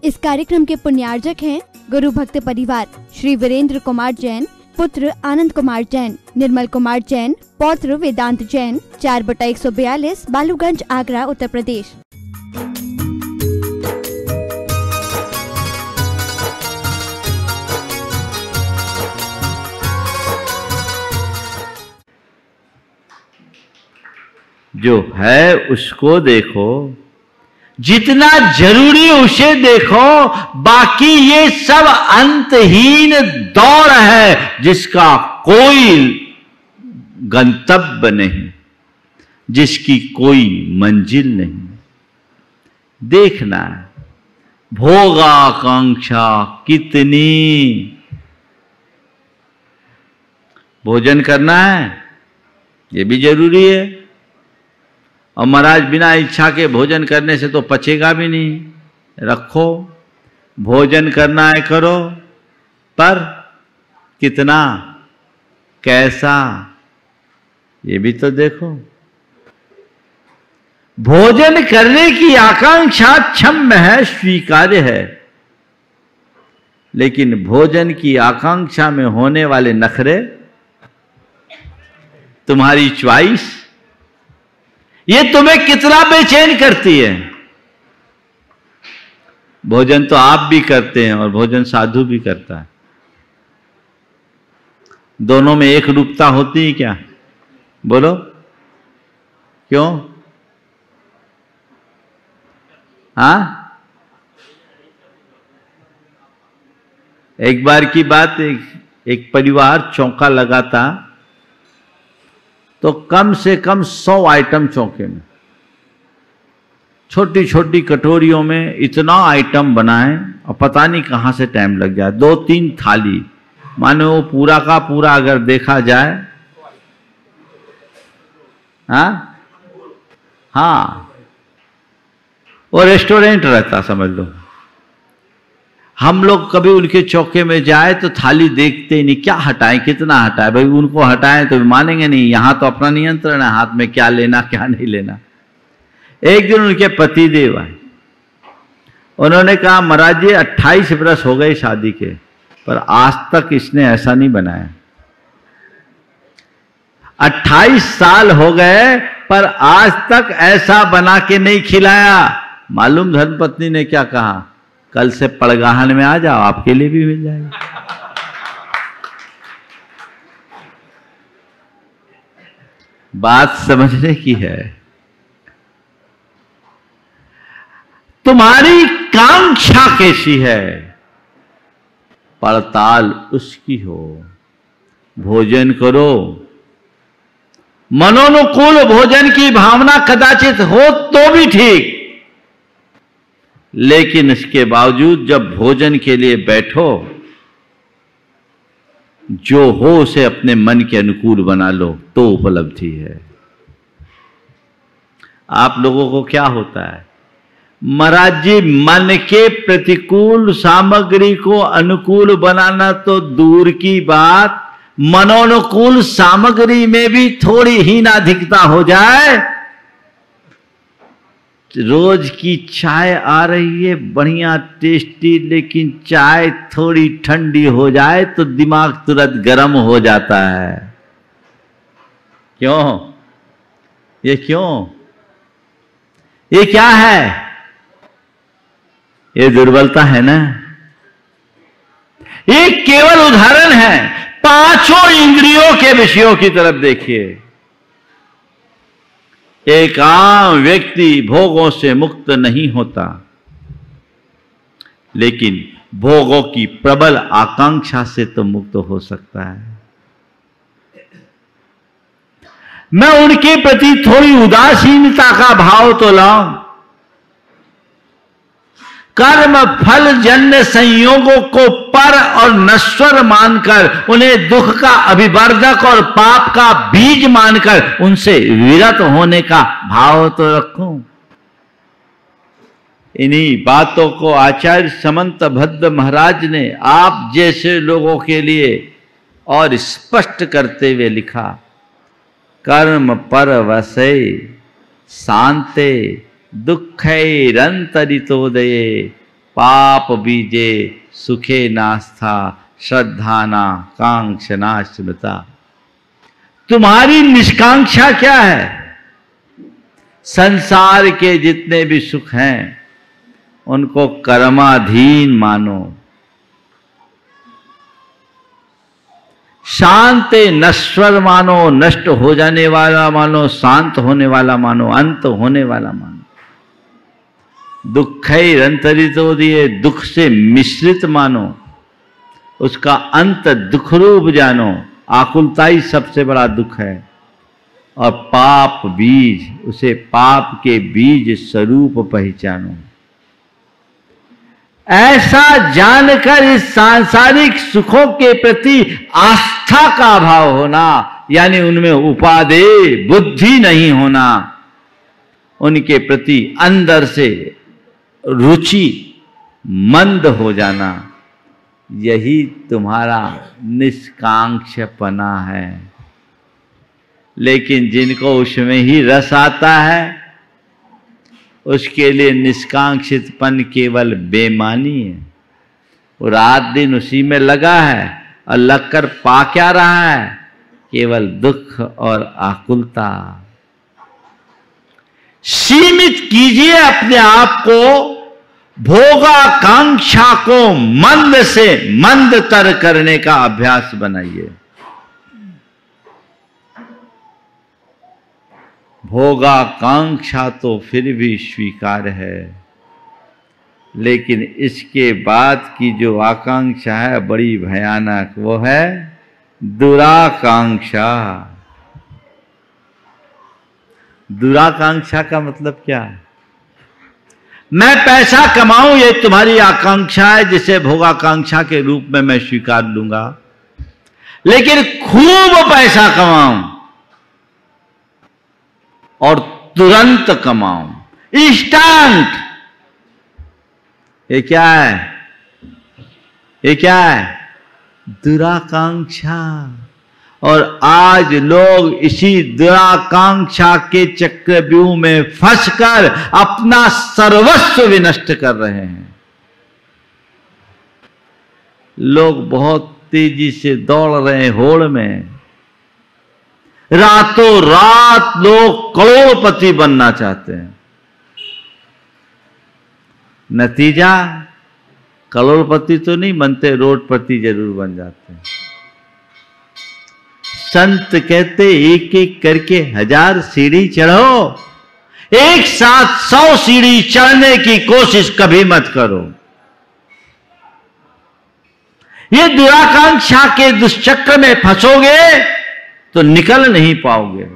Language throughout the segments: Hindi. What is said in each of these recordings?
इस कार्यक्रम के पुण्यार्जक हैं गुरु भक्त परिवार श्री वीरेंद्र कुमार जैन, पुत्र आनंद कुमार जैन, निर्मल कुमार जैन, पौत्र वेदांत जैन, 4/142, बालूगंज, आगरा, उत्तर प्रदेश। जो है उसको देखो, जितना जरूरी उसे देखो, बाकी ये सब अंतहीन दौड़ है जिसका कोई गंतव्य नहीं, जिसकी कोई मंजिल नहीं। देखना है भोगाकांक्षा कितनी। भोजन करना है ये भी जरूरी है, और महाराज बिना इच्छा के भोजन करने से तो पचेगा भी नहीं। रखो, भोजन करना है करो, पर कितना, कैसा, ये भी तो देखो। भोजन करने की आकांक्षा क्षम्य है, स्वीकार्य है, लेकिन भोजन की आकांक्षा में होने वाले नखरे, तुम्हारी च्वाइस, ये तुम्हें कितना बेचैन करती है। भोजन तो आप भी करते हैं और भोजन साधु भी करता है। दोनों में एक रूपता होती है क्या? बोलो क्यों? हाँ, एक बार की बात, एक परिवार चौका लगाता तो कम से कम 100 आइटम चौके में, छोटी छोटी कटोरियों में इतना आइटम बनाए और पता नहीं कहां से टाइम लग जाए। 2-3 थाली, मानो वो पूरा का पूरा अगर देखा जाए, हाँ, वो रेस्टोरेंट रहता समझ लो। हम लोग कभी उनके चौके में जाए तो थाली देखते ही नहीं, क्या हटाएं, कितना हटाएं। भाई उनको हटाएं तो मानेंगे नहीं, यहां तो अपना नियंत्रण है, हाथ में क्या लेना क्या नहीं लेना। एक दिन उनके पतिदेव आए, उन्होंने कहा महाराज जी 28 वर्ष हो गए शादी के, पर आज तक इसने ऐसा नहीं बनाया। 28 साल हो गए पर आज तक ऐसा बना के नहीं खिलाया। मालूम धर्मपत्नी ने क्या कहा? कल से पड़गाहन में आ जाओ, आपके लिए भी मिल जाएगा। बात समझने की है। तुम्हारी कांक्षा कैसी है, पड़ताल उसकी हो। भोजन करो, मनोनुकूल भोजन की भावना कदाचित हो तो भी ठीक, लेकिन इसके बावजूद जब भोजन के लिए बैठो, जो हो उसे अपने मन के अनुकूल बना लो तो उपलब्धि है। आप लोगों को क्या होता है, महाराज जी मन के प्रतिकूल सामग्री को अनुकूल बनाना तो दूर की बात, मनोनुकूल सामग्री में भी थोड़ी हीनाधिकता हो जाए। रोज की चाय आ रही है बढ़िया टेस्टी, लेकिन चाय थोड़ी ठंडी हो जाए तो दिमाग तुरंत गर्म हो जाता है। क्यों? ये क्यों? ये क्या है? ये दुर्बलता है ना। ये केवल उदाहरण है। 5 इंद्रियों के विषयों की तरफ देखिए। एक आम व्यक्ति भोगों से मुक्त नहीं होता, लेकिन भोगों की प्रबल आकांक्षा से तो मुक्त हो सकता है। मैं उनके प्रति थोड़ी उदासीनता का भाव तो लाऊं। कर्म फल जन्य संयोगों को पर और नश्वर मानकर, उन्हें दुख का अभिवर्धक और पाप का बीज मानकर उनसे विरत होने का भाव तो रखूं। इन्हीं बातों को आचार्य समंत भद्र महाराज ने आप जैसे लोगों के लिए और स्पष्ट करते हुए लिखा, कर्म पर वसे शांते दुखैरंतरितोदये पाप बीजे सुखे नास्था श्रद्धाना कांक्षना स्मृता। तुम्हारी निष्कांक्षा क्या है? संसार के जितने भी सुख हैं उनको कर्माधीन मानो। शांत नश्वर मानो, नष्ट हो जाने वाला मानो, शांत होने वाला मानो, अंत होने वाला मानो। दुःखैरंतरितो दिए, दुख से मिश्रित मानो, उसका अंत दुख रूप जानो। आकुलता ही सबसे बड़ा दुख है। और पाप बीज, उसे पाप के बीज स्वरूप पहचानो। ऐसा जानकर इस सांसारिक सुखों के प्रति आस्था का अभाव होना, यानी उनमें उपादेय बुद्धि नहीं होना, उनके प्रति अंदर से रुचि मंद हो जाना, यही तुम्हारा निष्कांक्षपना है। लेकिन जिनको उसमें ही रस आता है, उसके लिए निष्कांक्षितपन केवल बेमानी है। वो रात दिन उसी में लगा है और लगकर पा क्या रहा है? केवल दुख और आकुलता। सीमित कीजिए अपने आप को, भोगाकांक्षा को मंद से मंदतर करने का अभ्यास बनाइए। भोगाकांक्षा तो फिर भी स्वीकार है, लेकिन इसके बाद की जो आकांक्षा है बड़ी भयानक, वो है दुराकांक्षा। दुराकांक्षा का मतलब क्या है? मैं पैसा कमाऊं, ये तुम्हारी आकांक्षा है, जिसे भोगाकांक्षा के रूप में मैं स्वीकार लूंगा। लेकिन खूब पैसा कमाऊं और तुरंत कमाऊं, इंस्टेंट, ये क्या है? ये क्या है? दुराकांक्षा। और आज लोग इसी दुराकांक्षा के चक्रव्यूह में फंसकर अपना सर्वस्व विनष्ट कर रहे हैं। लोग बहुत तेजी से दौड़ रहे हैं होड़ में। रातों रात लोग करोड़पति बनना चाहते हैं। नतीजा करोड़पति तो नहीं बनते, रोडपति जरूर बन जाते हैं। संत कहते एक एक करके 1000 सीढ़ी चढ़ो, एक साथ 100 सीढ़ी चढ़ने की कोशिश कभी मत करो। ये दुराकांक्षा के दुष्चक्र में फंसोगे तो निकल नहीं पाओगे।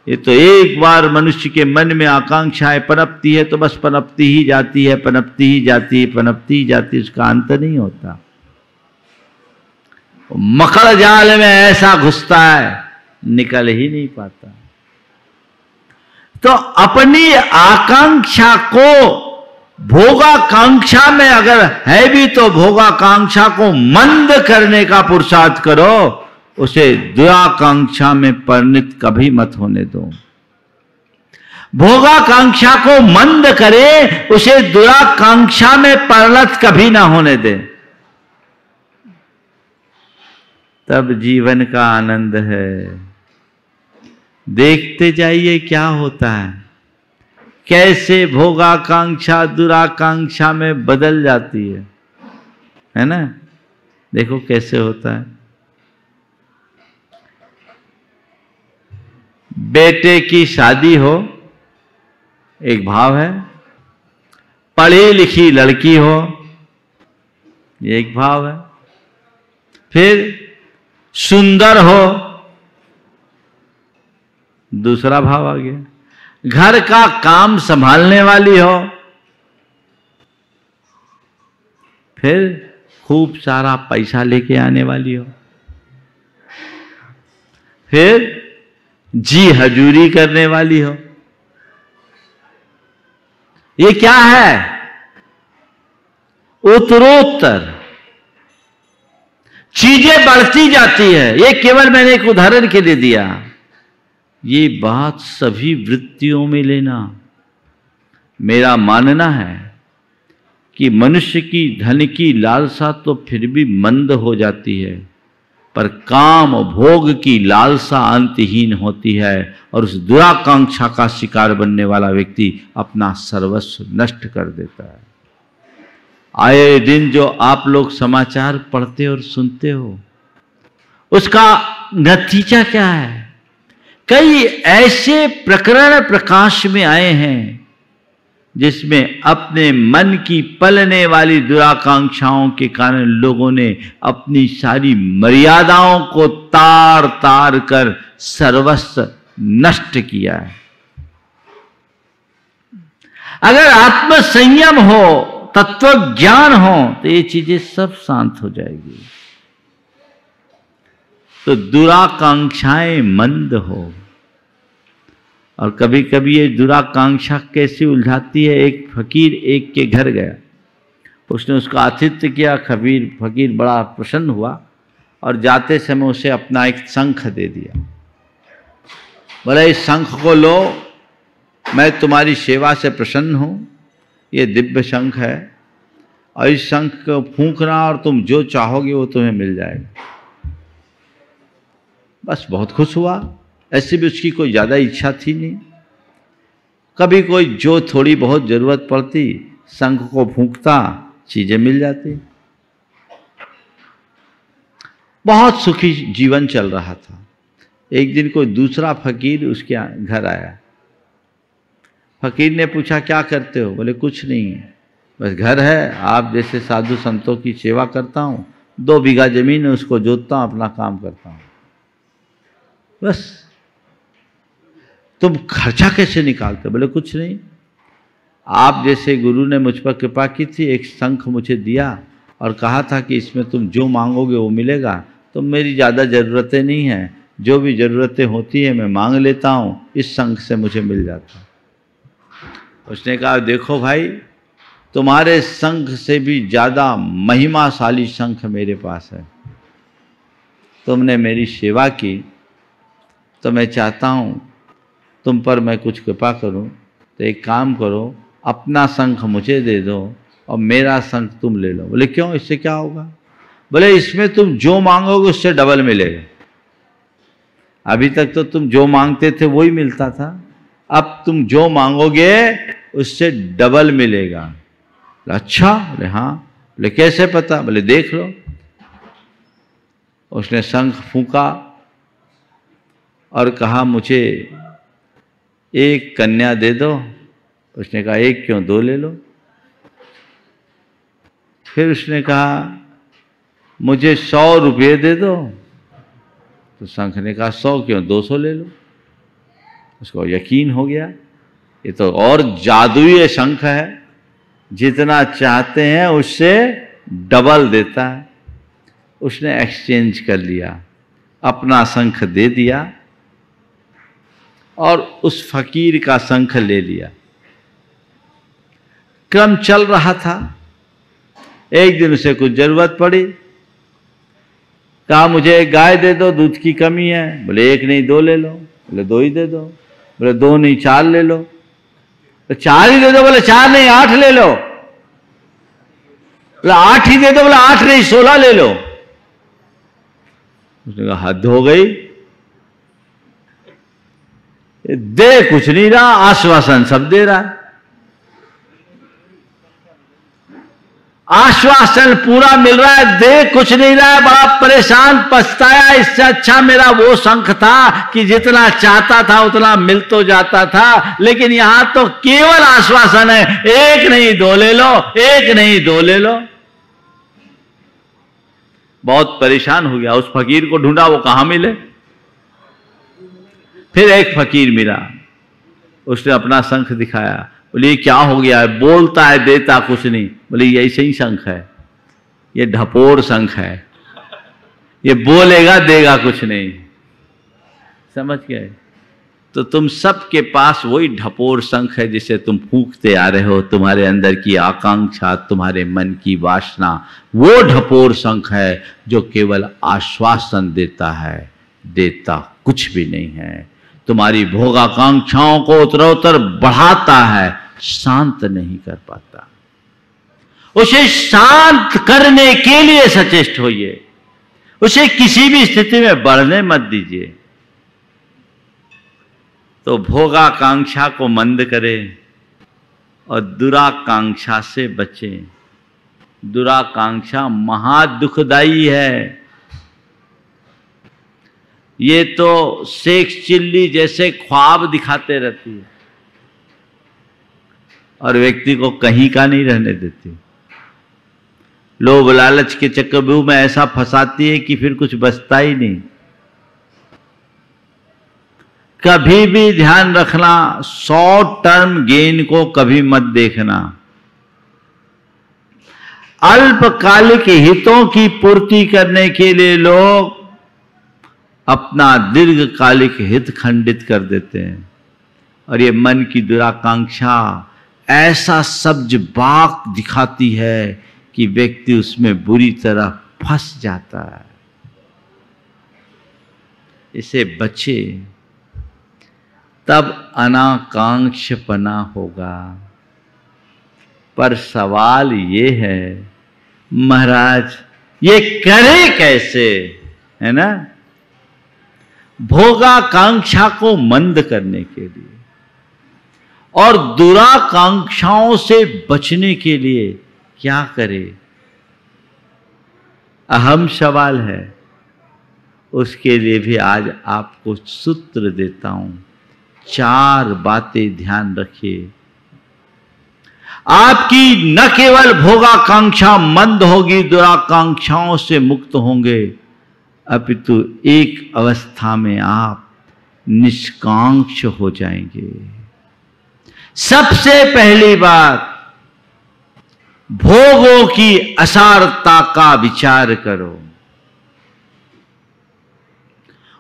ये तो एक बार मनुष्य के मन में आकांक्षाएं पनपती है तो बस पनपती ही जाती है, पनपती ही जाती है, पनपती ही जाती है, उसका अंत नहीं होता। मकड़ जाल में ऐसा घुसता है, निकल ही नहीं पाता। तो अपनी आकांक्षा को, भोगाकांक्षा में अगर है भी तो भोगाकांक्षा को मंद करने का पुरुषार्थ करो, उसे दुराकांक्षा में परिणत कभी मत होने दो। भोगाकांक्षा को मंद करे, उसे दुराकांक्षा में परिणत कभी ना होने दे। तब जीवन का आनंद है। देखते जाइए क्या होता है, कैसे भोगाकांक्षा दुराकांक्षा में बदल जाती है ना? देखो कैसे होता है। बेटे की शादी हो, एक भाव है। पढ़ी लिखी लड़की हो, एक भाव है। फिर सुंदर हो, दूसरा भाव आ गया। घर का काम संभालने वाली हो, फिर खूब सारा पैसा लेके आने वाली हो, फिर जी हजूरी करने वाली हो। ये क्या है? उत्तरोत्तर चीजें बढ़ती जाती है। ये केवल मैंने एक उदाहरण के लिए दिया। ये बात सभी वृत्तियों में लेना। मेरा मानना है कि मनुष्य की धन की लालसा तो फिर भी मंद हो जाती है, पर काम भोग की लालसा अंतहीन होती है और उस दुराकांक्षा का शिकार बनने वाला व्यक्ति अपना सर्वस्व नष्ट कर देता है। आए दिन जो आप लोग समाचार पढ़ते और सुनते हो, उसका नतीजा क्या है? कई ऐसे प्रकरण प्रकाश में आए हैं जिसमें अपने मन की पलने वाली दुराकांक्षाओं के कारण लोगों ने अपनी सारी मर्यादाओं को तार तार कर सर्वस्व नष्ट किया है। अगर आत्म संयम हो, तत्व ज्ञान हो, तो ये चीजें सब शांत हो जाएगी। तो दुराकांक्षाएं मंद हो। और कभी कभी ये दुराकांक्षा कैसे उलझाती है। एक फकीर एक के घर गया, उसने उसका आतिथ्य किया। फकीर बड़ा प्रसन्न हुआ और जाते समय उसे अपना एक शंख दे दिया। बोला, इस शंख को लो, मैं तुम्हारी सेवा से प्रसन्न हूँ, ये दिव्य शंख है और इस शंख को फूंकना और तुम जो चाहोगे वो तुम्हें मिल जाएगा। बस बहुत खुश हुआ। ऐसे भी उसकी कोई ज़्यादा इच्छा थी नहीं। कभी कोई जो थोड़ी बहुत ज़रूरत पड़ती, शंख को फूंकता, चीज़ें मिल जाती। बहुत सुखी जीवन चल रहा था। एक दिन कोई दूसरा फकीर उसके घर आया। फकीर ने पूछा, क्या करते हो? बोले, कुछ नहीं, बस घर है, आप जैसे साधु संतों की सेवा करता हूँ, 2 बीघा जमीन है, उसको जोतता हूँ, अपना काम करता हूँ, बस। तुम खर्चा कैसे निकालते? बोले, कुछ नहीं, आप जैसे गुरु ने मुझ पर कृपा की थी, एक शंख मुझे दिया और कहा था कि इसमें तुम जो मांगोगे वो मिलेगा। तो मेरी ज़्यादा ज़रूरतें नहीं हैं, जो भी ज़रूरतें होती है मैं मांग लेता हूँ, इस शंख से मुझे मिल जाता। उसने कहा, देखो भाई, तुम्हारे शंख से भी ज़्यादा महिमाशाली शंख मेरे पास है। तुमने मेरी सेवा की तो मैं चाहता हूँ तुम पर मैं कुछ कृपा करूँ, तो एक काम करो, अपना शंख मुझे दे दो और मेरा शंख तुम ले लो। बोले, क्यों, इससे क्या होगा? बोले, इसमें तुम जो मांगोगे उससे डबल मिलेगा। अभी तक तो तुम जो मांगते थे वही मिलता था, अब तुम जो मांगोगे उससे डबल मिलेगा। अच्छा? बोले, हाँ। बोले, कैसे पता? बोले, देख लो। उसने शंख फूंका और कहा, मुझे एक कन्या दे दो। उसने कहा, एक क्यों, 2 ले लो। फिर उसने कहा, मुझे 100 रुपये दे दो। तो शंख ने कहा, 100 क्यों, 200 ले लो। उसको यकीन हो गया, ये तो और जादुई शंख है, जितना चाहते हैं उससे डबल देता है। उसने एक्सचेंज कर लिया, अपना शंख दे दिया और उस फकीर का शंख ले लिया। क्रम चल रहा था। एक दिन उसे कुछ जरूरत पड़ी, कहा, मुझे एक गाय दे दो, दूध की कमी है। बोले, 1 नहीं 2 ले लो। बोले, 2 ही दे दो। बोले, 2 नहीं 4 ले लो। तो 4 ही दे दो। बोले, 4 नहीं 8 ले लो। बोले, 8 ही दे दो। बोले, 8 नहीं 16 ले लो। उसने कहा, हद हो गई, दे कुछ नहीं रहा, आश्वासन सब दे रहा है। आश्वासन पूरा मिल रहा है, दे कुछ नहीं रहा है। बड़ा परेशान, पछताया। इससे अच्छा मेरा वो शंख था कि जितना चाहता था उतना मिल तो जाता था, लेकिन यहां तो केवल आश्वासन है, 1 नहीं 2 ले लो, 1 नहीं 2 ले लो। बहुत परेशान हो गया। उस फकीर को ढूंढा, वो कहां मिले। फिर एक फकीर मिला, उसने अपना शंख दिखाया। बोले, ये क्या हो गया है, बोलता है देता कुछ नहीं। बोले, ये ऐसे ही शंख है, ये ढपोर शंख है, ये बोलेगा देगा कुछ नहीं। समझ गए? तो तुम सबके पास वही ढपोर शंख है जिसे तुम फूंकते आ रहे हो। तुम्हारे अंदर की आकांक्षा, तुम्हारे मन की वासना, वो ढपोर शंख है जो केवल आश्वासन देता है, देता कुछ भी नहीं है। तुम्हारी भोगाकांक्षाओं को उत्तरोत्तर बढ़ाता है, शांत नहीं कर पाता। उसे शांत करने के लिए सचेष्ट होइए, उसे किसी भी स्थिति में बढ़ने मत दीजिए। तो भोगाकांक्षा को मंद करें और दुराकांक्षा से बचें। दुराकांक्षा महा दुखदाई है। ये तो सेक्स चिल्ली जैसे ख्वाब दिखाते रहती है और व्यक्ति को कहीं का नहीं रहने देती। लोभ लालच के चक्रव्यूह में ऐसा फंसाती है कि फिर कुछ बचता ही नहीं। कभी भी ध्यान रखना, शॉर्ट टर्म गेन को कभी मत देखना। अल्पकालिक हितों की पूर्ति करने के लिए लोग अपना दीर्घकालिक हित खंडित कर देते हैं और ये मन की दुराकांक्षा ऐसा सब्ज बाग दिखाती है कि व्यक्ति उसमें बुरी तरह फंस जाता है। इसे बचे, तब अनाकांक्षपना होगा। पर सवाल ये है महाराज, ये करे कैसे, है ना? भोगाकांक्षा को मंद करने के लिए और दुराकांक्षाओं से बचने के लिए क्या करे? अहम सवाल है। उसके लिए भी आज आपको सूत्र देता हूं। 4 बातें ध्यान रखिए। आपकी न केवल भोगाकांक्षा मंद होगी, दुराकांक्षाओं से मुक्त होंगे, अपितु एक अवस्था में आप निष्कांक्ष हो जाएंगे। सबसे पहली बात, भोगों की असारता का विचार करो।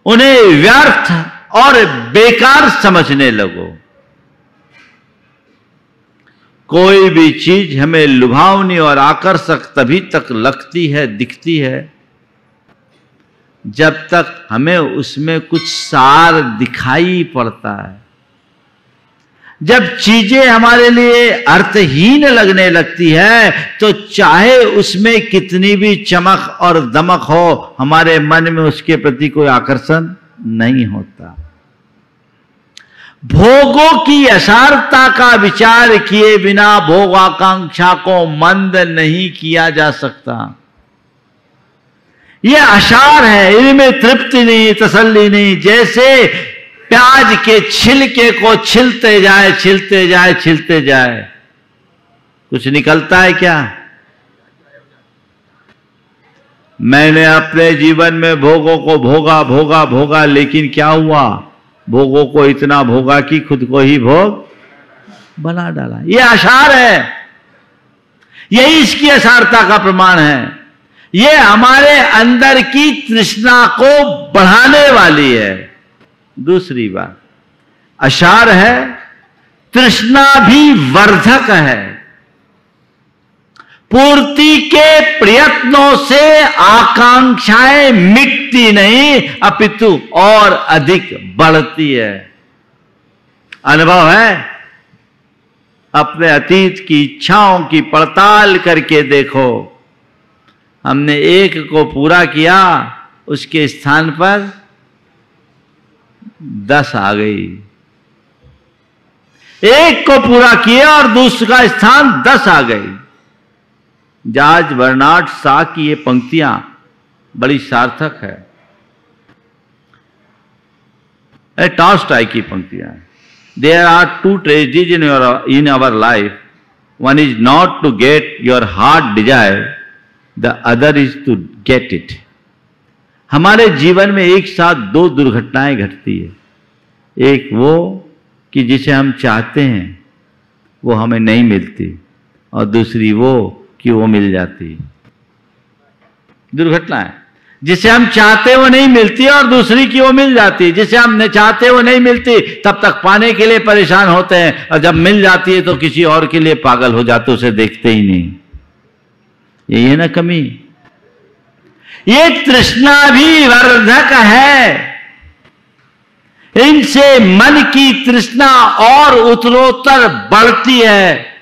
उन्हें व्यर्थ और बेकार समझने लगो। कोई भी चीज हमें लुभावनी और आकर्षक तभी तक लगती है, दिखती है, जब तक हमें उसमें कुछ सार दिखाई पड़ता है। जब चीजें हमारे लिए अर्थहीन लगने लगती है तो चाहे उसमें कितनी भी चमक और दमक हो, हमारे मन में उसके प्रति कोई आकर्षण नहीं होता। भोगों की असारता का विचार किए बिना भोगाकांक्षा को मंद नहीं किया जा सकता। यह असार है, इनमें तृप्ति नहीं, तसल्ली नहीं। जैसे प्याज के छिलके को छिलते जाए, छिलते जाए, छिलते जाए, कुछ निकलता है क्या? मैंने अपने जीवन में भोगों को भोगा भोगा भोगा, लेकिन क्या हुआ? भोगों को इतना भोगा कि खुद को ही भोग बना डाला। यह असार है। यही इसकी असारता का प्रमाण है। यह हमारे अंदर की तृष्णा को बढ़ाने वाली है। दूसरी बात, असार है, तृष्णा भी वर्धक है। पूर्ति के प्रयत्नों से आकांक्षाएं मिटती नहीं, अपितु और अधिक बढ़ती है। अनुभव है, अपने अतीत की इच्छाओं की पड़ताल करके देखो। हमने एक को पूरा किया, उसके स्थान पर 10 आ गई। एक को पूरा किया और दूसरा स्थान 10 आ गई। जॉर्ज बर्नार्ड शॉ की ये पंक्तियां बड़ी सार्थक है। टॉल्स्टॉय की पंक्तियां। There are 2 tragedies in our life. One is not to get your heart desire, the other is to get it. हमारे जीवन में एक साथ 2 दुर्घटनाएं घटती है। एक वो कि जिसे हम चाहते हैं वो हमें नहीं मिलती, और दूसरी वो कि वो मिल जाती है। दुर्घटना है। जिसे हम चाहते वो नहीं मिलती और दूसरी की वो मिल जाती। जिसे हम नहीं चाहते वो नहीं मिलती, तब तक पाने के लिए परेशान होते हैं, और जब मिल जाती है तो किसी और के लिए पागल हो जाते, उसे देखते ही नहीं। यही है ना कमी। ये तृष्णा भी वर्धक है। इनसे मन की तृष्णा और उत्तरोत्तर बढ़ती है।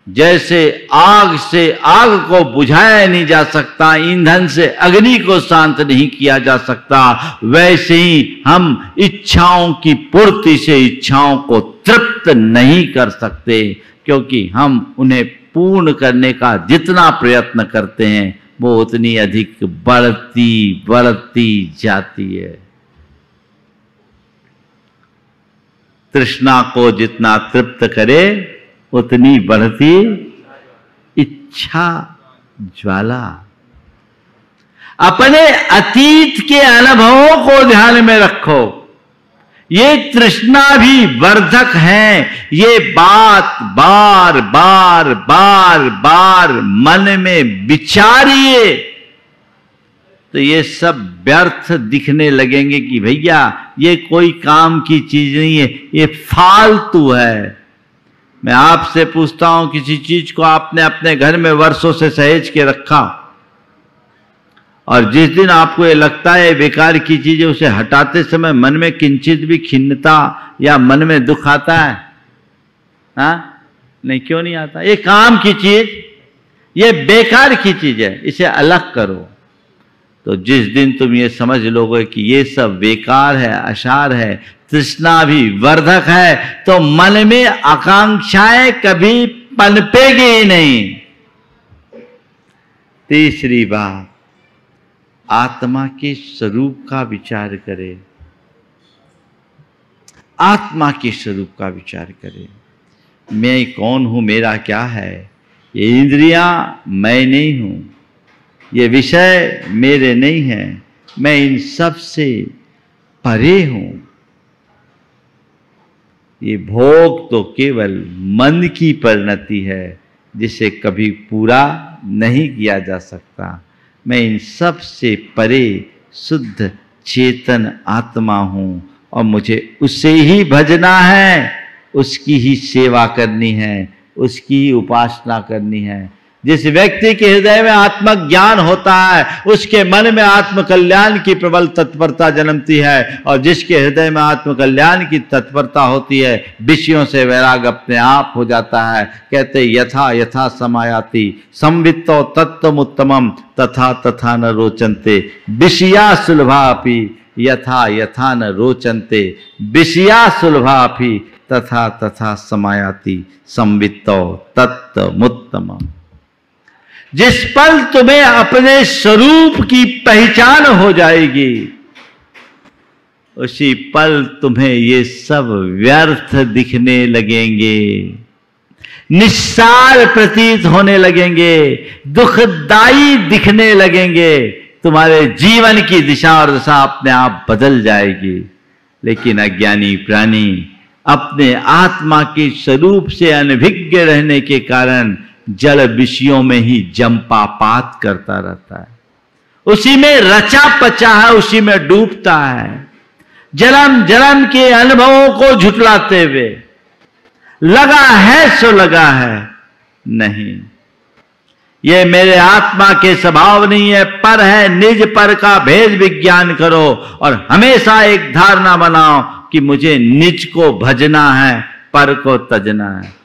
जैसे आग से आग को बुझाया नहीं जा सकता, ईंधन से अग्नि को शांत नहीं किया जा सकता, वैसे ही हम इच्छाओं की पूर्ति से इच्छाओं को तृप्त नहीं कर सकते, क्योंकि हम उन्हें पूर्ण करने का जितना प्रयत्न करते हैं वो उतनी अधिक बढ़ती जाती है। तृष्णा को जितना तृप्त करे उतनी बढ़ती इच्छा ज्वाला। अपने अतीत के अनुभवों को ध्यान में रखो, ये तृष्णा भी वर्धक है। ये बात बार बार बार बार मन में विचारिए तो ये सब व्यर्थ दिखने लगेंगे कि भैया ये कोई काम की चीज नहीं है, ये फालतू है। मैं आपसे पूछता हूं, किसी चीज को आपने अपने घर में वर्षों से सहेज के रखा और जिस दिन आपको ये लगता है बेकार की चीज है, उसे हटाते समय मन में किंचित भी खिन्नता या मन में दुख आता है? हाँ, नहीं, क्यों नहीं आता? ये काम की चीज, ये बेकार की चीज है, इसे अलग करो। तो जिस दिन तुम ये समझ लोगे कि ये सब बेकार है, असार है, तृष्णा भी वर्धक है, तो मन में आकांक्षाएं कभी पनपेगी ही नहीं। तीसरी बात, आत्मा के स्वरूप का विचार करें। आत्मा के स्वरूप का विचार करें। मैं कौन हूं, मेरा क्या है? ये इंद्रियां मैं नहीं हूं, ये विषय मेरे नहीं हैं, मैं इन सब से परे हूं। ये भोग तो केवल मन की परिणति है जिसे कभी पूरा नहीं किया जा सकता। मैं इन सब से परे शुद्ध चेतन आत्मा हूं और मुझे उसे ही भजना है, उसकी ही सेवा करनी है, उसकी ही उपासना करनी है। जिस व्यक्ति के हृदय में आत्मज्ञान होता है उसके मन में आत्मकल्याण की प्रबल तत्परता जन्मती है, और जिसके हृदय में आत्मकल्याण की तत्परता होती है विषयों से वैराग अपने आप हो जाता है। कहते यथा यथा समायाति संवित्तो तत्त्वमुत्तमम् तथा तथा न रोचन्ते विषया सुलभापि यथा यथा न रोचन्ते विषया सुलभापि तथा तथा समायाति संवित्तो तत्त्वमुत्तमम्। जिस पल तुम्हें अपने स्वरूप की पहचान हो जाएगी उसी पल तुम्हें ये सब व्यर्थ दिखने लगेंगे, निस्सार प्रतीत होने लगेंगे, दुखदाई दिखने लगेंगे। तुम्हारे जीवन की दिशा और दशा अपने आप बदल जाएगी। लेकिन अज्ञानी प्राणी अपने आत्मा के स्वरूप से अनभिज्ञ रहने के कारण जल विषयों में ही जंपापात करता रहता है, उसी में रचा पचा है, उसी में डूबता है, जन्म जन्म के अनुभवों को झुटलाते हुए। लगा है सो लगा है, नहीं, ये मेरे आत्मा के स्वभाव नहीं है, पर है। निज पर का भेद विज्ञान करो और हमेशा एक धारणा बनाओ कि मुझे निज को भजना है, पर को तजना है।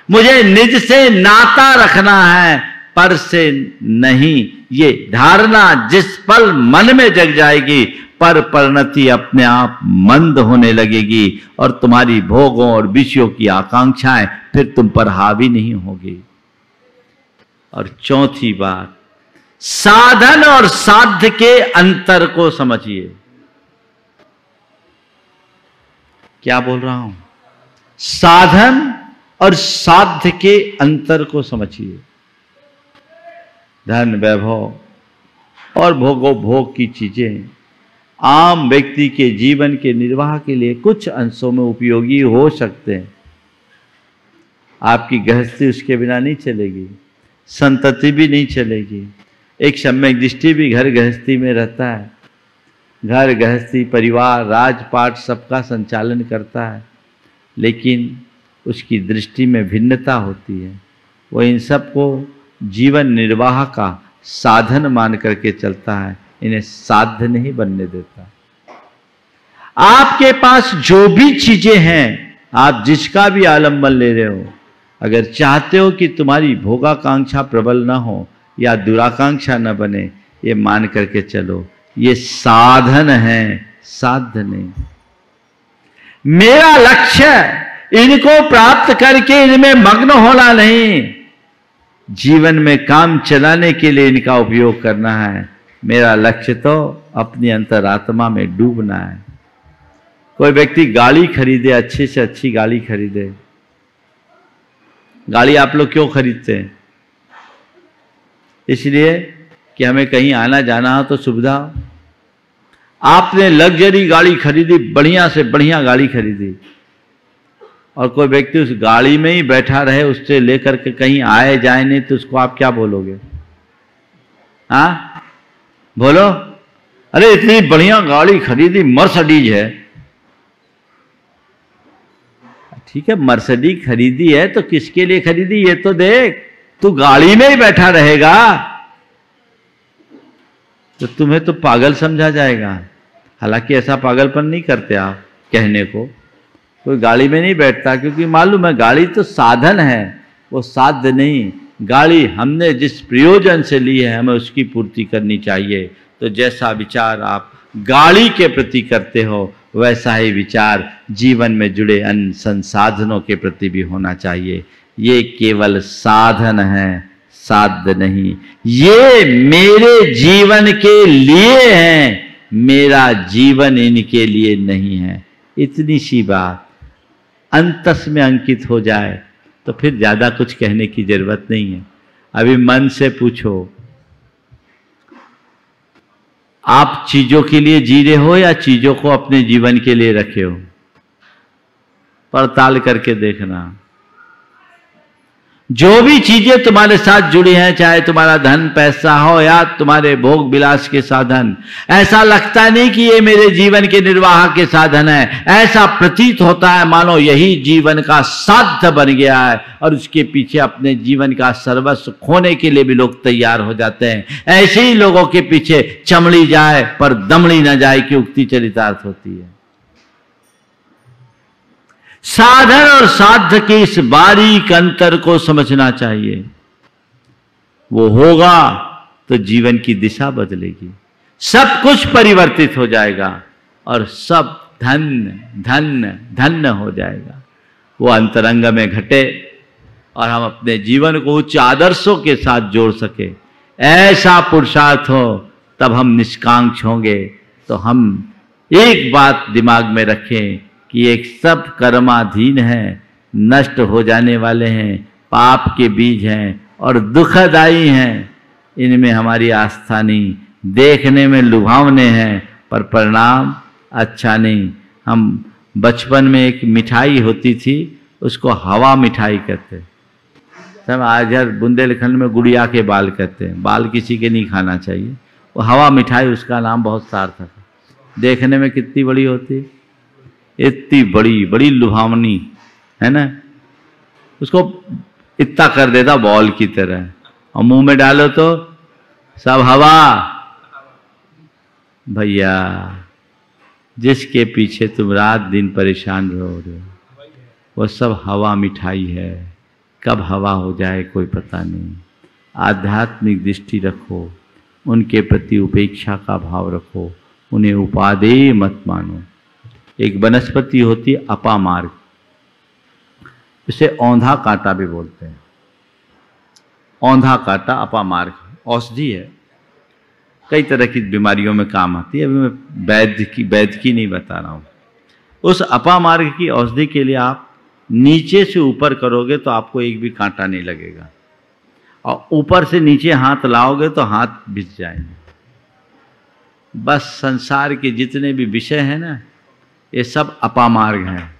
मुझे निज से नाता रखना है, पर से नहीं। ये धारणा जिस पल मन में जग जाएगी पर परिणति अपने आप मंद होने लगेगी और तुम्हारी भोगों और विषयों की आकांक्षाएं फिर तुम पर हावी नहीं होगी। और चौथी बात, साधन और साध्य के अंतर को समझिए। क्या बोल रहा हूं? साधन और साध्य के अंतर को समझिए। धन वैभव और भोग की चीजें आम व्यक्ति के जीवन के निर्वाह के लिए कुछ अंशों में उपयोगी हो सकते हैं। आपकी गृहस्थी उसके बिना नहीं चलेगी, संतति भी नहीं चलेगी। एक सम्यक दृष्टि भी घर गृहस्थी में रहता है। घर गृहस्थी परिवार राजपाट सबका संचालन करता है, लेकिन उसकी दृष्टि में भिन्नता होती है। वो इन सबको जीवन निर्वाह का साधन मान करके चलता है, इन्हें साध्य नहीं बनने देता। आपके पास जो भी चीजें हैं, आप जिसका भी आलंबन ले रहे हो, अगर चाहते हो कि तुम्हारी भोगाकांक्षा प्रबल न हो या दुराकांक्षा न बने, ये मान करके चलो, ये साधन है, साध्य नहीं। मेरा लक्ष्य इनको प्राप्त करके इनमें मग्न होना नहीं, जीवन में काम चलाने के लिए इनका उपयोग करना है। मेरा लक्ष्य तो अपनी अंतरात्मा में डूबना है। कोई व्यक्ति गाड़ी खरीदे, अच्छी से अच्छी गाड़ी खरीदे। गाड़ी आप लोग क्यों खरीदते हैं? इसलिए कि हमें कहीं आना जाना हो तो सुविधा हो। आपने लग्जरी गाड़ी खरीदी, बढ़िया से बढ़िया गाड़ी खरीदी, और कोई व्यक्ति उस गाड़ी में ही बैठा रहे, उससे लेकर के कहीं आए जाए नहीं, तो उसको आप क्या बोलोगे? हाँ बोलो, अरे इतनी बढ़िया गाड़ी खरीदी, मर्सिडीज है। ठीक है, मर्सिडीज खरीदी है तो किसके लिए खरीदी ये तो देख। तू गाड़ी में ही बैठा रहेगा तो तुम्हें तो पागल समझा जाएगा। हालांकि ऐसा पागलपन नहीं करते आप कहने को, कोई गाड़ी में नहीं बैठता, क्योंकि मालूम है गाड़ी तो साधन है, वो साध्य नहीं। गाड़ी हमने जिस प्रयोजन से ली है, हमें उसकी पूर्ति करनी चाहिए। तो जैसा विचार आप गाड़ी के प्रति करते हो, वैसा ही विचार जीवन में जुड़े अन्य संसाधनों के प्रति भी होना चाहिए। ये केवल साधन है, साध्य नहीं। ये मेरे जीवन के लिए हैं, मेरा जीवन इनके लिए नहीं है। इतनी सी बात अंतस में अंकित हो जाए तो फिर ज्यादा कुछ कहने की जरूरत नहीं है। अभी मन से पूछो, आप चीजों के लिए जी रहे हो या चीजों को अपने जीवन के लिए रखे हो? पड़ताल करके देखना। जो भी चीजें तुम्हारे साथ जुड़ी हैं, चाहे तुम्हारा धन पैसा हो या तुम्हारे भोग विलास के साधन, ऐसा लगता नहीं कि ये मेरे जीवन के निर्वाह के साधन है। ऐसा प्रतीत होता है मानो यही जीवन का साध्य बन गया है, और उसके पीछे अपने जीवन का सर्वस्व खोने के लिए भी लोग तैयार हो जाते हैं। ऐसे ही लोगों के पीछे चमड़ी जाए पर दमड़ी न जाए की उक्ति चरितार्थ होती है। साधन और साध्य के इस बारीक अंतर को समझना चाहिए। वो होगा तो जीवन की दिशा बदलेगी, सब कुछ परिवर्तित हो जाएगा और सब धन्य धन्य धन्य हो जाएगा। वो अंतरंग में घटे और हम अपने जीवन को उच्च आदर्शों के साथ जोड़ सके, ऐसा पुरुषार्थ हो, तब हम निष्कांक्ष होंगे। तो हम एक बात दिमाग में रखें कि एक सब कर्माधीन हैं, नष्ट हो जाने वाले हैं, पाप के बीज हैं और दुखदायी हैं। इनमें हमारी आस्था नहीं, देखने में लुभावने हैं पर परिणाम अच्छा नहीं। हम बचपन में एक मिठाई होती थी, उसको हवा मिठाई कहते हैं। सब आज हर बुंदेलखंड में गुड़िया के बाल कहते हैं। बाल किसी के नहीं खाना चाहिए। वो हवा मिठाई, उसका नाम बहुत सार्थक है। देखने में कितनी बड़ी होती है, इतनी बड़ी बड़ी लुभावनी है ना। उसको इतना कर देता बॉल की तरह, और मुंह में डालो तो सब हवा। भैया, जिसके पीछे तुम रात दिन परेशान रहो रहे हो, वो सब हवा मिठाई है। कब हवा हो जाए कोई पता नहीं। आध्यात्मिक दृष्टि रखो, उनके प्रति उपेक्षा का भाव रखो, उन्हें उपादेय मत मानो। एक वनस्पति होती है अपामार्ग, इसे औंधा कांटा भी बोलते हैं। औंधा कांटा अपामार्ग औषधि है, कई तरह की बीमारियों में काम आती है। अभी मैं वैद्य की नहीं बता रहा हूँ। उस अपामार्ग की औषधि के लिए आप नीचे से ऊपर करोगे तो आपको एक भी कांटा नहीं लगेगा, और ऊपर से नीचे हाथ लाओगे तो हाथ भिज जाएंगे। बस संसार के जितने भी विषय हैं ना, ये सब अपामार्ग हैं।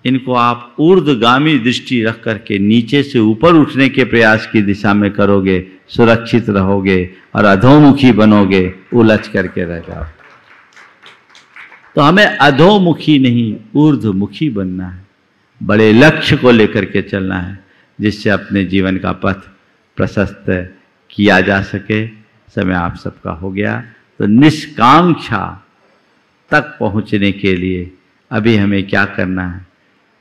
इनको आप ऊर्ध्वगामी दृष्टि रख करके नीचे से ऊपर उठने के प्रयास की दिशा में करोगे, सुरक्षित रहोगे और अधोमुखी बनोगे, उलझ करके रह जाओ। तो हमें अधोमुखी नहीं, ऊर्ध्वमुखी बनना है। बड़े लक्ष्य को लेकर के चलना है, जिससे अपने जीवन का पथ प्रशस्त किया जा सके। समय आप सबका हो गया, तो निष्कांक्षा तक पहुंचने के लिए अभी हमें क्या करना है?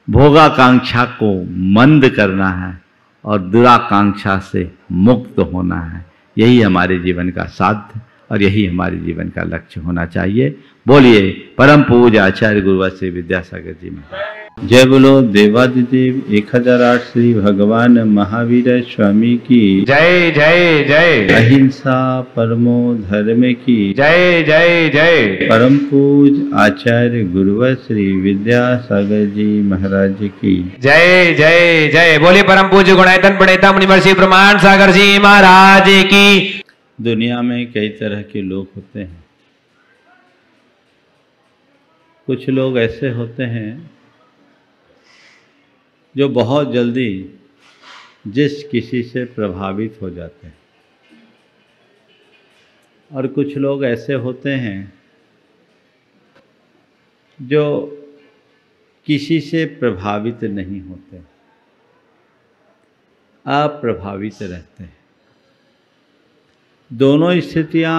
भोगाकांक्षा को मंद करना है और दुराकांक्षा से मुक्त होना है। यही हमारे जीवन का साध्य और यही हमारे जीवन का लक्ष्य होना चाहिए। बोलिए परम पूज्य आचार्य गुरुवर श्री विद्यासागर जी में जय। बोलो देवादिदेव 1008 श्री भगवान महावीर स्वामी की जय जय जय। अहिंसा परमो धर्म की जय जय जय। परम पूज्य आचार्य गुरुवर श्री विद्यासागर जी महाराज की जय जय जय। बोले परम पूज्य गुणायतन प्रणेता मुनिवर्षि प्रमाण सागर जी महाराज की। दुनिया में कई तरह के लोग होते हैं। कुछ लोग ऐसे होते हैं जो बहुत जल्दी जिस किसी से प्रभावित हो जाते हैं, और कुछ लोग ऐसे होते हैं जो किसी से प्रभावित नहीं होते, अप्रभावित रहते हैं। दोनों स्थितियां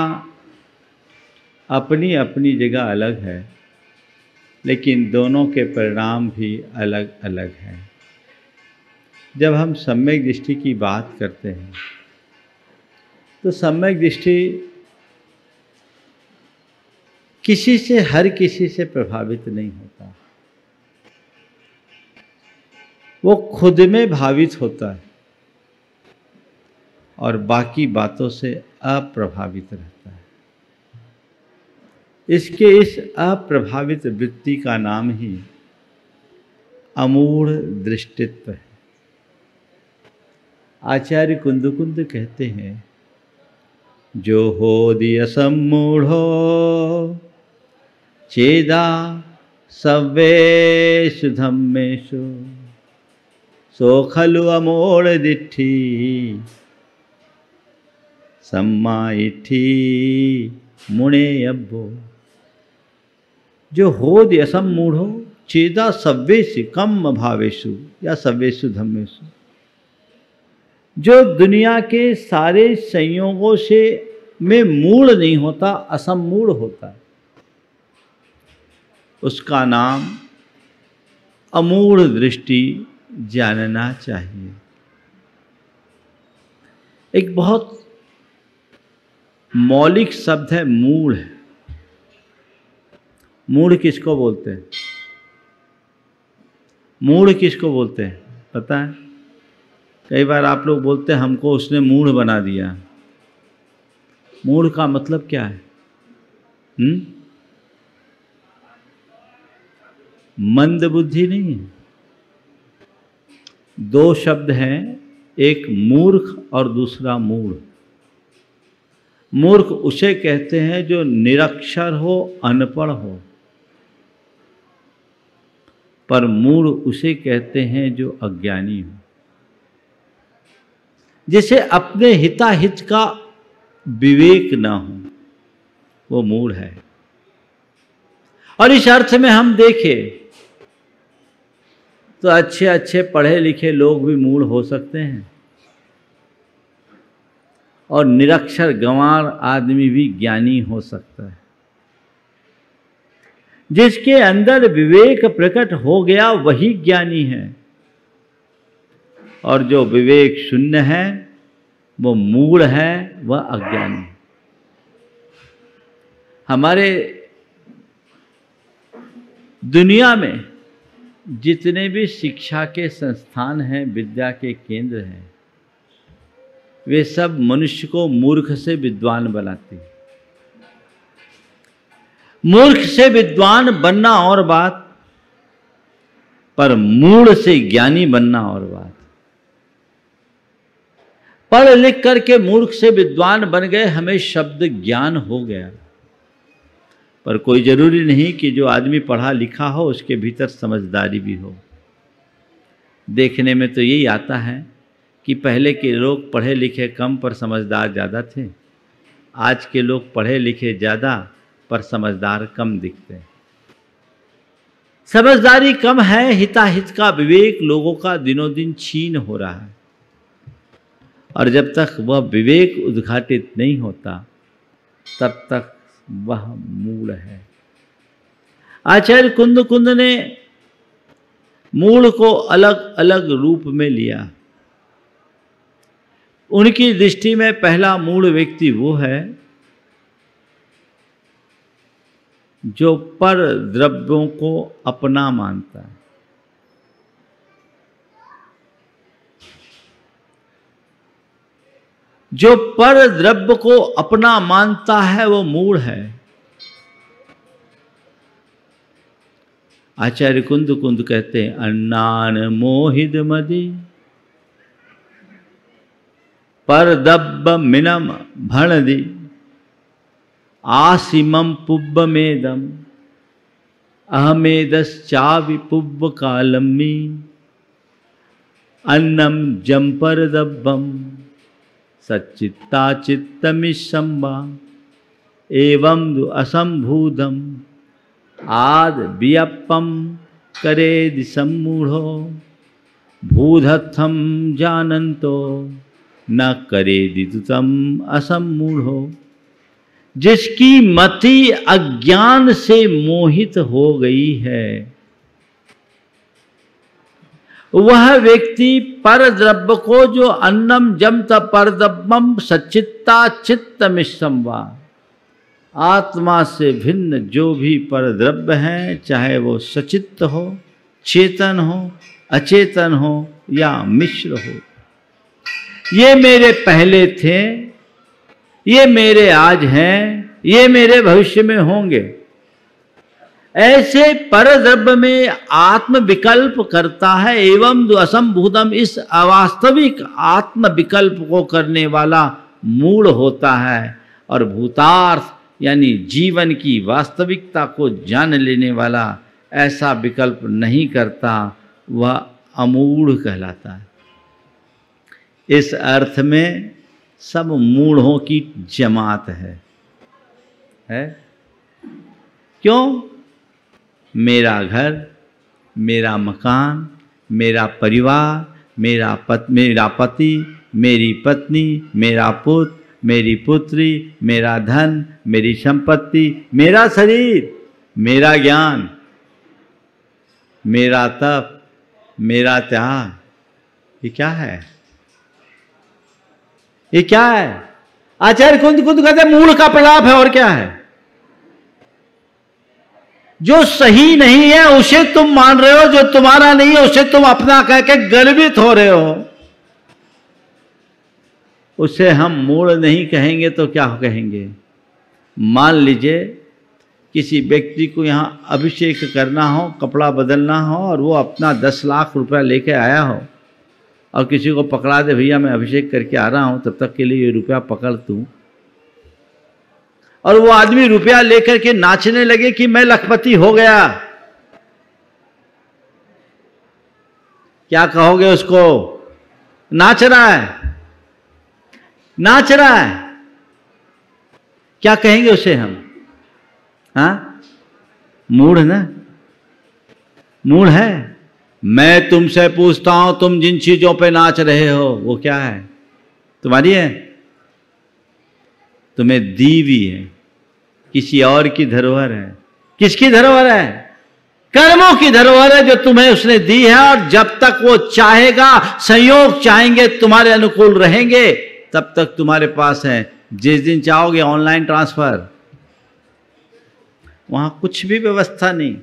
अपनी अपनी जगह अलग है, लेकिन दोनों के परिणाम भी अलग अलग हैं। जब हम सम्यक दृष्टि की बात करते हैं तो सम्यक दृष्टि किसी से, हर किसी से प्रभावित नहीं होता। वो खुद में भावित होता है और बाकी बातों से अप्रभावित रहता है। इसके इस अप्रभावित वृत्ति का नाम ही अमूढ़ दृष्टित्व है। आचार्य कुंद कहते हैं, जो होदि असम्मूढ़ो चेदा सव्वेषु धम्मेषु सो खलु अमूढ़ दिट्ठी सम्माइठी मुणे अब्बो। जो होदि असम्मूढ़ो चेदा सव्वेषु कम भावेषु या सव्वेषु धम्मेषु, जो दुनिया के सारे संयोगों से में मूढ़ नहीं होता, असम्मूढ़ होता है, उसका नाम अमूढ़ दृष्टि जानना चाहिए। एक बहुत मौलिक शब्द है मूढ़। मूढ़ किसको बोलते हैं? मूढ़ किसको बोलते हैं पता है? कई बार आप लोग बोलते हैं हमको उसने मूढ़ बना दिया। मूढ़ का मतलब क्या है? मंद बुद्धि नहीं है। दो शब्द हैं, एक मूर्ख और दूसरा मूढ़। मूर्ख उसे कहते हैं जो निरक्षर हो, अनपढ़ हो, पर मूढ़ उसे कहते हैं जो अज्ञानी हो, जिसे अपने हिताहित का विवेक न हो, वो मूढ़ है। और इस अर्थ में हम देखें तो अच्छे अच्छे पढ़े लिखे लोग भी मूढ़ हो सकते हैं, और निरक्षर गंवार आदमी भी ज्ञानी हो सकता है। जिसके अंदर विवेक प्रकट हो गया वही ज्ञानी है, और जो विवेक शून्य है वो मूढ़ है, वह अज्ञानी है। हमारे दुनिया में जितने भी शिक्षा के संस्थान हैं, विद्या के केंद्र हैं, वे सब मनुष्य को मूर्ख से विद्वान बनाती हैं। मूर्ख से विद्वान बनना और बात, पर मूढ़ से ज्ञानी बनना और बात। पढ़ लिख करके मूर्ख से विद्वान बन गए, हमें शब्द ज्ञान हो गया, पर कोई जरूरी नहीं कि जो आदमी पढ़ा लिखा हो उसके भीतर समझदारी भी हो। देखने में तो यही आता है कि पहले के लोग पढ़े लिखे कम पर समझदार ज़्यादा थे, आज के लोग पढ़े लिखे ज़्यादा पर समझदार कम दिखते हैं। समझदारी कम है, हिताहित का विवेक लोगों का दिनों दिन छीन हो रहा है, और जब तक वह विवेक उद्घाटित नहीं होता तब तक वह मूढ़ है। आचार्य कुंद ने मूल को अलग अलग रूप में लिया। उनकी दृष्टि में पहला मूल व्यक्ति वो है जो पर द्रव्यों को अपना मानता है। जो पर द्रव्य को अपना मानता है वो मूढ़ है। आचार्य कुंद कहते हैं अन्नान मोहिद मदि पर दब्ब मिनम भणदि आसिमम पुब्ब मेदम अहमेदश्चावि पुब्ब कालम्मी अन्नम जंपर दब्बम सच्चित्ता चित्तमिशंबा एवं असंभूतम आद वियप्पम करेदि सम्मूढ़ो भूधत्थम जानन्तो न करेदि तम असम्मूढ़ो। जिसकी मति अज्ञान से मोहित हो गई है वह व्यक्ति पर द्रव्य को जो अन्नम जमत परद्रव्यम सच्चित्ता चित्तमिशंबा आत्मा से भिन्न जो भी पर द्रव्य हैं, चाहे वो सचित्त हो, चेतन हो, अचेतन हो या मिश्र हो, ये मेरे पहले थे, ये मेरे आज हैं, ये मेरे भविष्य में होंगे। ऐसे पर द्रव्य में आत्म विकल्प करता है एवं असंभूतम, इस अवास्तविक आत्म विकल्प को करने वाला मूढ़ होता है। और भूतार्थ यानी जीवन की वास्तविकता को जान लेने वाला ऐसा विकल्प नहीं करता, वह अमूढ़ कहलाता है। इस अर्थ में सब मूढ़ों की जमात है? क्यों? मेरा घर, मेरा मकान, मेरा परिवार, मेरा पति, मेरी पत्नी, मेरा पुत्र, मेरी पुत्री, मेरा धन, मेरी संपत्ति, मेरा शरीर, मेरा ज्ञान, मेरा तप, मेरा त्याग, ये क्या है? ये क्या है? आचार्य कुंद कहते हैं मूल का प्रलाप है। और क्या है? जो सही नहीं है उसे तुम मान रहे हो, जो तुम्हारा नहीं है उसे तुम अपना कह के गर्वित हो रहे हो। उसे हम मूढ़ नहीं कहेंगे तो क्या कहेंगे? मान लीजिए किसी व्यक्ति को यहाँ अभिषेक करना हो, कपड़ा बदलना हो, और वो अपना 10 लाख रुपया लेके आया हो और किसी को पकड़ा दे, भैया मैं अभिषेक करके आ रहा हूँ, तब तक के लिए ये रुपया पकड़ तू, और वो आदमी रुपया लेकर के नाचने लगे कि मैं लखपति हो गया, क्या कहोगे उसको? नाच रहा है, नाच रहा है, क्या कहेंगे उसे हम? हाँ, मूढ़ ना, मूढ़ है। मैं तुमसे पूछता हूं, तुम जिन चीजों पे नाच रहे हो वो क्या है? तुम्हारी है? तुम्हें दी भी है, किसी और की धरोहर है। किसकी धरोहर है? कर्मों की धरोहर है जो तुम्हें उसने दी है, और जब तक वो चाहेगा, संयोग चाहेंगे तुम्हारे अनुकूल रहेंगे, तब तक तुम्हारे पास है। जिस दिन चाहोगे ऑनलाइन ट्रांसफर, वहां कुछ भी व्यवस्था नहीं।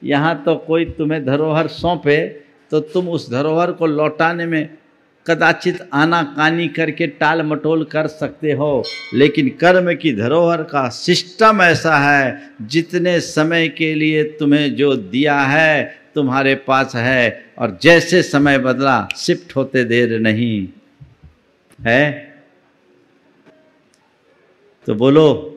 यहां तो कोई तुम्हें धरोहर सौंपे तो तुम उस धरोहर को लौटाने में कदाचित आनाकानी करके टाल मटोल कर सकते हो, लेकिन कर्म की धरोहर का सिस्टम ऐसा है, जितने समय के लिए तुम्हें जो दिया है तुम्हारे पास है, और जैसे समय बदला शिफ्ट होते देर नहीं है। तो बोलो,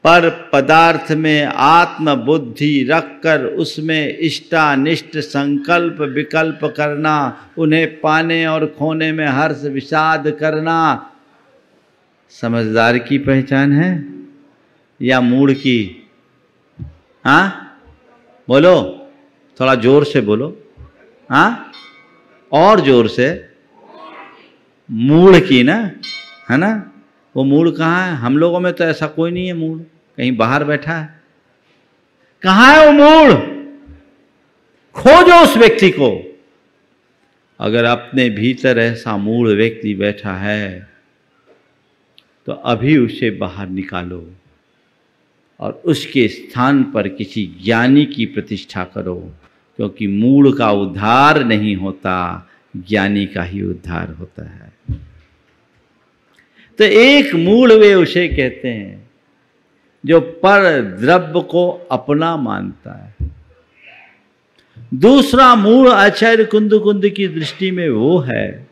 पर पदार्थ में आत्म बुद्धि रखकर उसमें इष्टानिष्ट संकल्प विकल्प करना, उन्हें पाने और खोने में हर्ष विषाद करना समझदार की पहचान है या मूढ़ की? हाँ बोलो, थोड़ा जोर से बोलो। हाँ, और जोर से। मूढ़ की ना, है ना? वो मूढ़ कहाँ है? हम लोगों में तो ऐसा कोई नहीं है मूढ़, कहीं बाहर बैठा है। कहाँ है वो मूढ़? खोजो उस व्यक्ति को। अगर अपने भीतर ऐसा मूढ़ व्यक्ति बैठा है तो अभी उसे बाहर निकालो और उसके स्थान पर किसी ज्ञानी की प्रतिष्ठा करो, क्योंकि मूढ़ का उद्धार नहीं होता, ज्ञानी का ही उद्धार होता है। तो एक मूढ़ वे उसे कहते हैं जो पर द्रव्य को अपना मानता है। दूसरा मूढ़ आचार्य कुंद की दृष्टि में वो है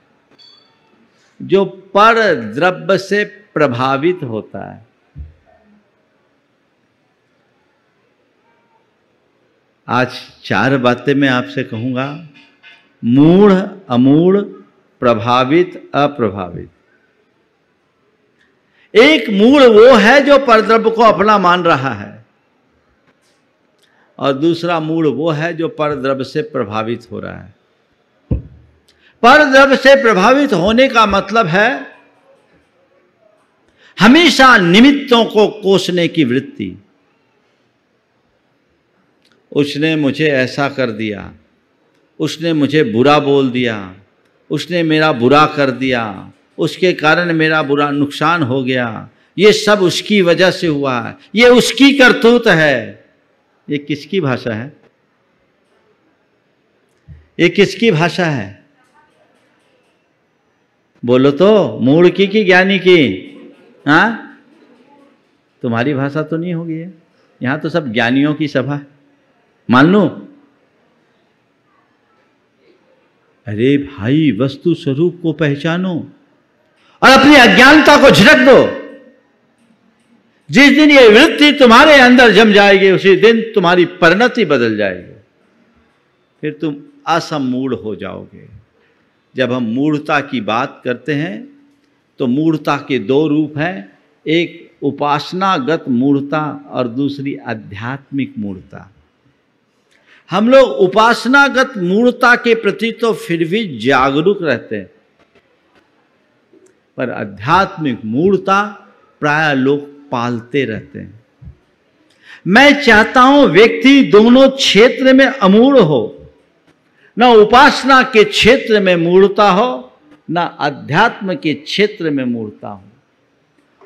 जो पर द्रव्य से प्रभावित होता है। आज 4 बातें मैं आपसे कहूंगा, मूढ़, अमूढ़, प्रभावित, अप्रभावित। एक मूढ़ वो है जो परद्रव्य को अपना मान रहा है, और दूसरा मूढ़ वो है जो परद्रव्य से प्रभावित हो रहा है। परद्रव्य से प्रभावित होने का मतलब है हमेशा निमित्तों को कोसने की वृत्ति। उसने मुझे ऐसा कर दिया, उसने मुझे बुरा बोल दिया, उसने मेरा बुरा कर दिया, उसके कारण मेरा बुरा नुकसान हो गया, ये सब उसकी वजह से हुआ है, ये उसकी करतूत है। ये किसकी भाषा है? ये किसकी भाषा है? बोलो तो, मूढ़ की कि ज्ञानी की? हाँ, तुम्हारी भाषा तो नहीं होगी है। यहां तो सब ज्ञानियों की सभा है, मान लो। अरे भाई, वस्तु स्वरूप को पहचानो और अपनी अज्ञानता को झिड़क दो। जिस दिन ये वृत्ति तुम्हारे अंदर जम जाएगी, उसी दिन तुम्हारी परिणति बदल जाएगी, फिर तुम असमूढ़ हो जाओगे। जब हम मूढ़ता की बात करते हैं तो मूढ़ता के 2 रूप हैं, एक उपासनागत मूढ़ता और दूसरी आध्यात्मिक मूढ़ता। हम लोग उपासनागत मूढ़ता के प्रति तो फिर भी जागरूक रहते हैं, पर आध्यात्मिक मूढ़ता प्राय लोग पालते रहते हैं। मैं चाहता हूं व्यक्ति दोनों क्षेत्र में अमूढ़ हो, न उपासना के क्षेत्र में मूढ़ता हो, न अध्यात्म के क्षेत्र में मूढ़ता हो।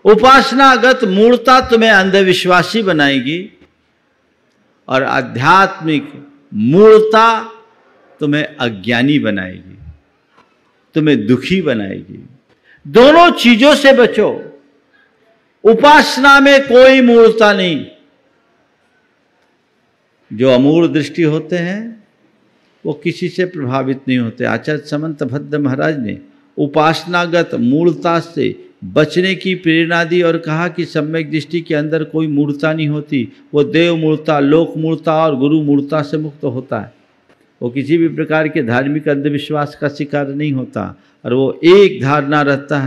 उपासनागत मूढ़ता तुम्हें अंधविश्वासी बनाएगी और आध्यात्मिक मूढ़ता तुम्हें अज्ञानी बनाएगी, तुम्हें दुखी बनाएगी। दोनों चीजों से बचो। उपासना में कोई मूढ़ता नहीं। जो अमूढ़ दृष्टि होते हैं वो किसी से प्रभावित नहीं होते। आचार्य समंत भद्र महाराज ने उपासनागत मूढ़ता से बचने की प्रेरणा दी और कहा कि सम्यक दृष्टि के अंदर कोई मूढ़ता नहीं होती। वो देव मूढ़ता, लोक मूढ़ता और गुरु मूढ़ता से मुक्त होता है। वो किसी भी प्रकार के धार्मिक अंधविश्वास का शिकार नहीं होता और वो एक धारणा रखता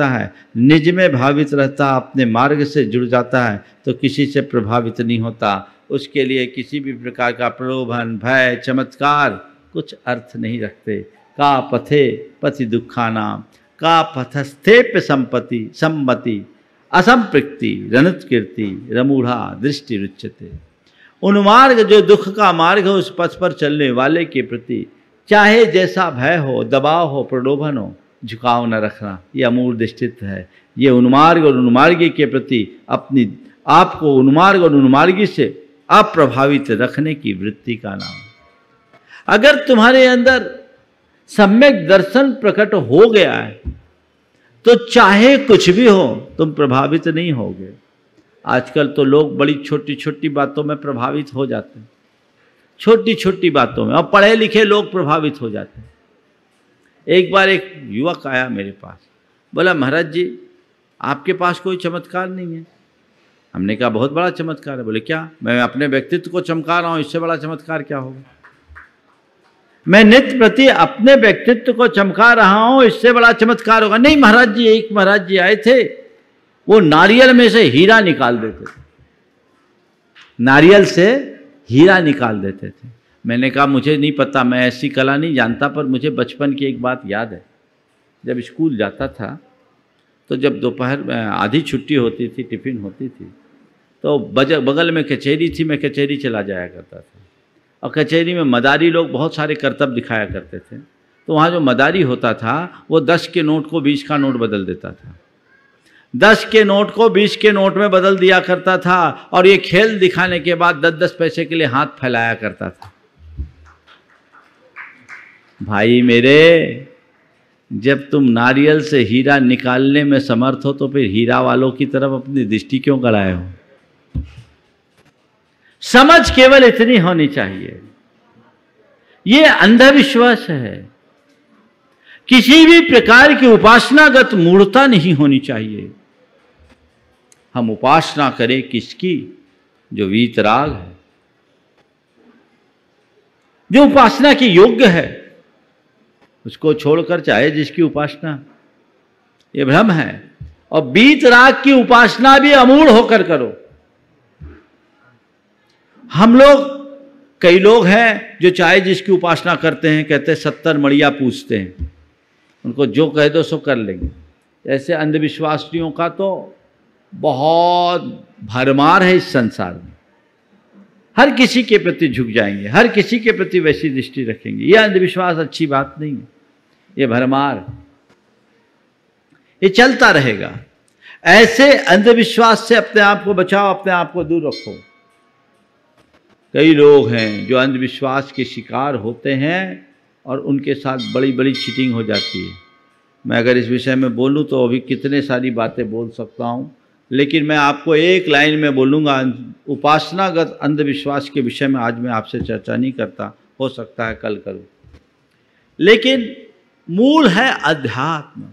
है, निज में भावित रहता, अपने मार्ग से जुड़ जाता है, तो किसी से प्रभावित नहीं होता। उसके लिए किसी भी प्रकार का प्रलोभन, भय, चमत्कार कुछ अर्थ नहीं रखते। का पथे पति दुखानाम, का पथस्थेप्य सम्मति असंपृक्ति रणुत्कीर्ति रमूढ़ा दृष्टि रुच्यते। उन्मार्ग जो दुख का मार्ग है, उस पथ पर चलने वाले के प्रति चाहे जैसा भय हो, दबाव हो, प्रलोभन हो, झुकाव न रखना, ये अमूढ़ दृष्टित्व है। ये उन्मार्ग और उन्मार्गी के प्रति अपनी आप को उन्मार्ग और उन्मार्गी से अप्रभावित रखने की वृत्ति का नाम। अगर तुम्हारे अंदर सम्यक दर्शन प्रकट हो गया है तो चाहे कुछ भी हो तुम प्रभावित नहीं होगे। आजकल तो लोग बड़ी छोटी छोटी बातों में प्रभावित हो जाते हैं, छोटी छोटी बातों में, और पढ़े लिखे लोग प्रभावित हो जाते हैं। एक बार एक युवक आया मेरे पास, बोला महाराज जी आपके पास कोई चमत्कार नहीं है। हमने कहा बहुत बड़ा चमत्कार है। बोले क्या? मैं अपने व्यक्तित्व को चमका रहा हूँ, इससे बड़ा चमत्कार क्या होगा? मैं नित्य प्रति अपने व्यक्तित्व को चमका रहा हूँ, इससे बड़ा चमत्कार होगा? नहीं महाराज जी, एक महाराज जी आए थे, वो नारियल में से हीरा निकाल देते थे, नारियल से हीरा निकाल देते थे। मैंने कहा मुझे नहीं पता, मैं ऐसी कला नहीं जानता, पर मुझे बचपन की एक बात याद है। जब स्कूल जाता था तो जब दोपहर में आधी छुट्टी होती थी, टिफिन होती थी, तो बगल में कचहरी थी, मैं कचहरी चला जाया करता था। और कचहरी में मदारी लोग बहुत सारे करतब दिखाया करते थे। तो वहाँ जो मदारी होता था वो 10 के नोट को 20 का नोट बदल देता था, 10 के नोट को 20 के नोट में बदल दिया करता था, और ये खेल दिखाने के बाद 10-10 पैसे के लिए हाथ फैलाया करता था। भाई मेरे, जब तुम नारियल से हीरा निकालने में समर्थ हो तो फिर हीरा वालों की तरफ अपनी दृष्टि क्यों कराए हो? समझ केवल इतनी होनी चाहिए, ये अंधविश्वास है। किसी भी प्रकार की उपासनागत मूढ़ता नहीं होनी चाहिए। हम उपासना करें किसकी? जो वीतराग है, जो उपासना की योग्य है, उसको छोड़कर चाहे जिसकी उपासना, ये भ्रम है। और वीतराग की उपासना भी अमूढ़ होकर करो। हम लोग, कई लोग हैं जो चाहे जिसकी उपासना करते हैं, कहते हैं 70 मड़िया पूछते हैं, उनको जो कह दो सो कर लेंगे। ऐसे अंधविश्वासियों का तो बहुत भरमार है इस संसार में। हर किसी के प्रति झुक जाएंगे, हर किसी के प्रति वैसी दृष्टि रखेंगे। यह अंधविश्वास अच्छी बात नहीं है, ये भरमार, ये चलता रहेगा। ऐसे अंधविश्वास से अपने आप को बचाओ, अपने आप को दूर रखो। कई लोग हैं जो अंधविश्वास के शिकार होते हैं और उनके साथ बड़ी बड़ी चीटिंग हो जाती है। मैं अगर इस विषय में बोलूं तो अभी कितने सारी बातें बोल सकता हूं, लेकिन मैं आपको एक लाइन में बोलूंगा। उपासनागत अंधविश्वास के विषय में आज मैं आपसे चर्चा नहीं करता, हो सकता है कल करूं, लेकिन मूल है अध्यात्म।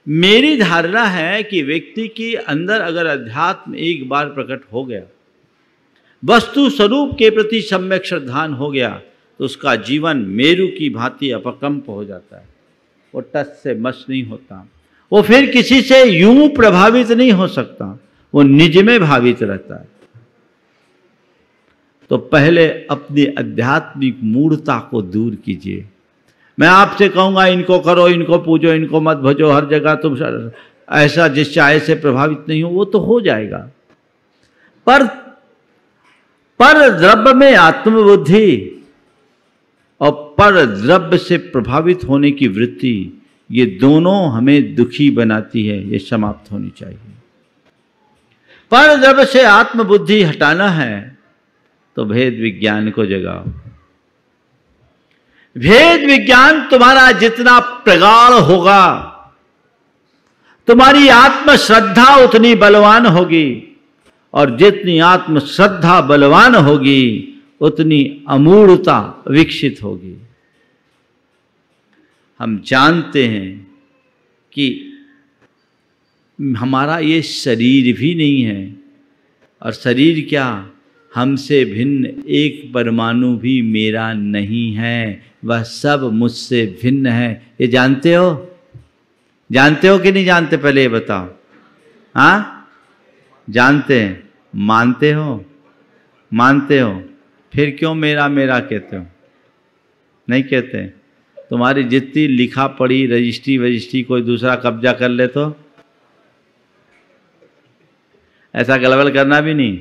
मेरी धारणा है कि व्यक्ति के अंदर अगर अध्यात्म एक बार प्रकट हो गया, वस्तु स्वरूप के प्रति सम्यक श्रद्धान हो गया, तो उसका जीवन मेरु की भांति अपकंप हो जाता है। वो टस से मस नहीं होता, वो फिर किसी से यूं प्रभावित नहीं हो सकता, वो निज में भावित रहता है। तो पहले अपनी आध्यात्मिक मूढ़ता को दूर कीजिए। मैं आपसे कहूंगा इनको करो, इनको पूजो, इनको मत भजो, हर जगह तुम ऐसा जिस चाहे से प्रभावित नहीं हो, वो तो हो जाएगा। पर द्रव्य में आत्मबुद्धि और पर द्रव्य से प्रभावित होने की वृत्ति, ये दोनों हमें दुखी बनाती है, ये समाप्त होनी चाहिए। पर द्रव्य से आत्मबुद्धि हटाना है तो भेद विज्ञान को जगाओ। भेद विज्ञान तुम्हारा जितना प्रगाढ़ होगा, तुम्हारी आत्म श्रद्धा उतनी बलवान होगी, और जितनी आत्म श्रद्धा बलवान होगी उतनी अमूढ़ता विकसित होगी। हम जानते हैं कि हमारा ये शरीर भी नहीं है, और शरीर क्या, हमसे भिन्न एक परमाणु भी मेरा नहीं है, वह सब मुझसे भिन्न है। ये जानते हो? जानते हो कि नहीं जानते? पहले ये बताओ। हाँ, जानते हैं। मानते हो? मानते हो, फिर क्यों मेरा मेरा कहते हो? नहीं कहते। तुम्हारी जितनी लिखा पढ़ी रजिस्ट्री कोई दूसरा कब्जा कर ले तो ऐसा गलबल करना भी नहीं।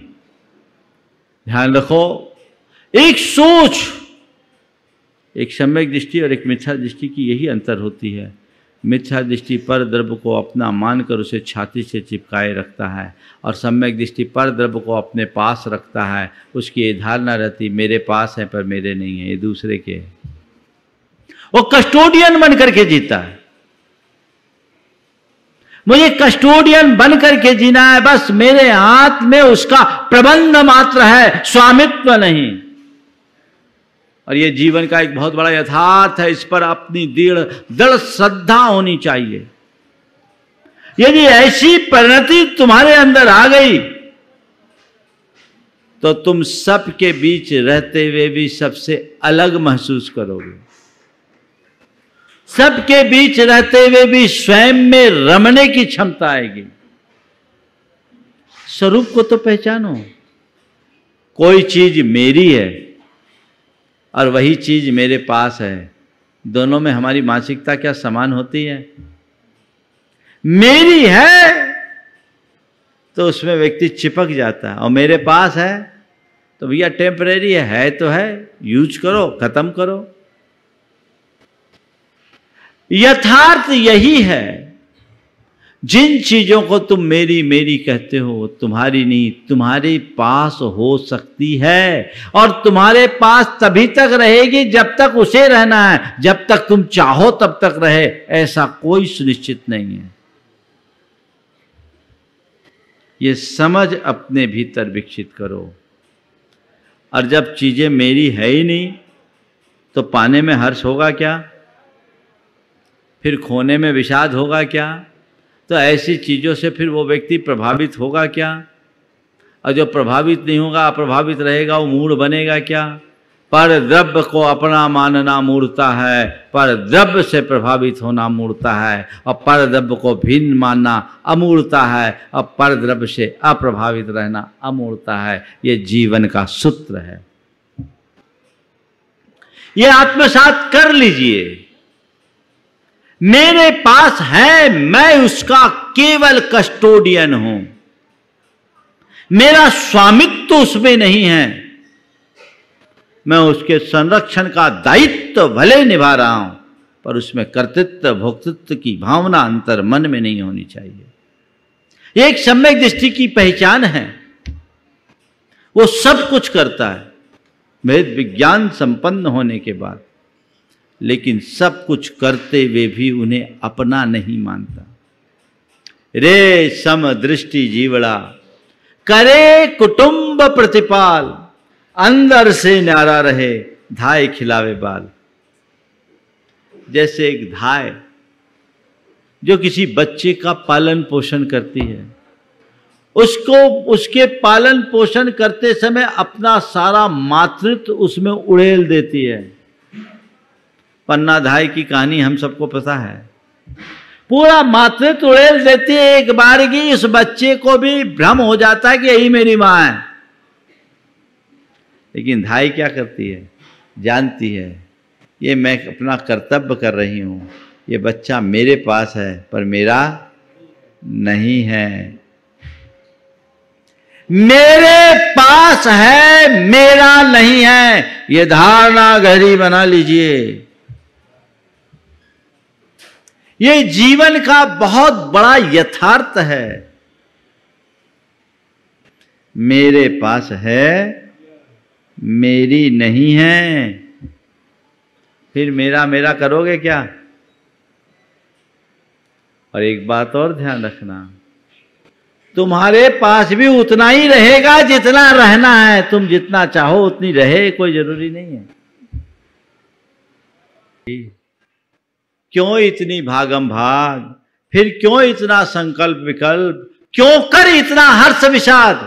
ध्यान रखो, एक सोच, एक सम्यक दृष्टि और एक मिथ्या दृष्टि की यही अंतर होती है। मिथ्या दृष्टि पर द्रव्य को अपना मानकर उसे छाती से चिपकाए रखता है, और सम्यक दृष्टि पर द्रव्य को अपने पास रखता है। उसकी ये धारणा रहती मेरे पास है पर मेरे नहीं है, ये दूसरे के है। वो कस्टोडियन बन करके जीता है। मुझे कस्टोडियन बन करके जीना है, बस मेरे हाथ में उसका प्रबंध मात्र है, स्वामित्व नहीं। और ये जीवन का एक बहुत बड़ा यथार्थ है, इस पर अपनी दृढ़ श्रद्धा होनी चाहिए। यदि ऐसी परिणति तुम्हारे अंदर आ गई तो तुम सबके बीच रहते हुए भी सबसे अलग महसूस करोगे। सबके बीच रहते हुए भी स्वयं में रमने की क्षमता आएगी। स्वरूप को तो पहचानो। कोई चीज मेरी है और वही चीज मेरे पास है, दोनों में हमारी मानसिकता क्या समान होती है? मेरी है तो उसमें व्यक्ति चिपक जाता है, और मेरे पास है तो भैया टेम्परेरी है तो है, यूज करो, खत्म करो। यथार्थ यही है, जिन चीजों को तुम मेरी मेरी कहते हो तुम्हारी नहीं, तुम्हारे पास हो सकती है और तुम्हारे पास तभी तक रहेगी जब तक उसे रहना है, जब तक तुम चाहो तब तक रहे, ऐसा कोई सुनिश्चित नहीं है। ये समझ अपने भीतर विकसित करो। और जब चीजें मेरी है ही नहीं तो पाने में हर्ष होगा क्या, फिर खोने में विषाद होगा क्या, तो ऐसी चीज़ों से फिर वो व्यक्ति प्रभावित होगा क्या, और जो प्रभावित नहीं होगा, अप्रभावित रहेगा, वो मूढ़ बनेगा क्या। पर द्रव्य को अपना मानना मूढ़ता है, पर द्रव्य से प्रभावित होना मूढ़ता है, और पर द्रव्य को भिन्न मानना अमूढ़ता है, और पर द्रव्य से अप्रभावित रहना अमूढ़ता है। ये जीवन का सूत्र है, ये आत्मसात कर लीजिए। मेरे पास है, मैं उसका केवल कस्टोडियन हूं, मेरा स्वामित्व तो उसमें नहीं है, मैं उसके संरक्षण का दायित्व भले निभा रहा हूं, पर उसमें कर्तृत्व भोक्तृत्व की भावना अंतर मन में नहीं होनी चाहिए। एक सम्यक दृष्टि की पहचान है, वो सब कुछ करता है वेद विज्ञान संपन्न होने के बाद, लेकिन सब कुछ करते हुए भी उन्हें अपना नहीं मानता। रे सम दृष्टि जीवड़ा करे कुटुंब प्रतिपाल, अंदर से न्यारा रहे धाय खिलावे बाल। जैसे एक धाय जो किसी बच्चे का पालन पोषण करती है, उसको उसके पालन पोषण करते समय अपना सारा मातृत्व उसमें उड़ेल देती है। पन्ना धाय की कहानी हम सबको पता है, पूरा मातृत्व उड़ेल देती है। एक बार की इस बच्चे को भी भ्रम हो जाता है कि यही मेरी मां है, लेकिन धाय क्या करती है, जानती है ये मैं अपना कर्तव्य कर रही हूं, ये बच्चा मेरे पास है पर मेरा नहीं है, मेरे पास है मेरा नहीं है, ये धारणा गहरी बना लीजिए। ये जीवन का बहुत बड़ा यथार्थ है। मेरे पास है, मेरी नहीं है, फिर मेरा मेरा करोगे क्या। और एक बात और ध्यान रखना, तुम्हारे पास भी उतना ही रहेगा जितना रहना है। तुम जितना चाहो उतनी रहे, कोई जरूरी नहीं है। क्यों इतनी भागम भाग, फिर क्यों इतना संकल्प विकल्प, क्यों कर इतना हर्ष विषाद।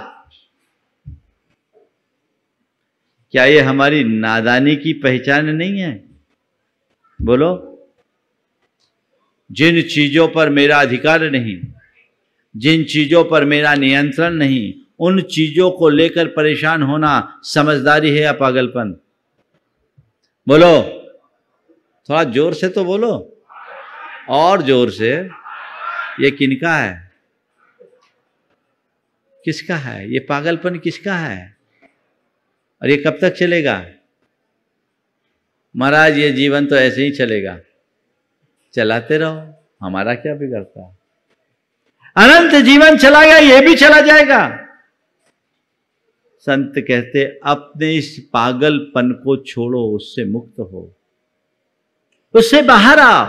क्या ये हमारी नादानी की पहचान नहीं है? बोलो। जिन चीजों पर मेरा अधिकार नहीं, जिन चीजों पर मेरा नियंत्रण नहीं, उन चीजों को लेकर परेशान होना समझदारी है या पागलपन? बोलो, थोड़ा जोर से तो बोलो, और जोर से। ये किनका है, किसका है ये पागलपन, किसका है? और ये कब तक चलेगा? महाराज ये जीवन तो ऐसे ही चलेगा, चलाते रहो, हमारा क्या बिगड़ता। अनंत जीवन चला गया, ये भी चला जाएगा। संत कहते अपने इस पागलपन को छोड़ो, उससे मुक्त हो, उससे बाहर आओ,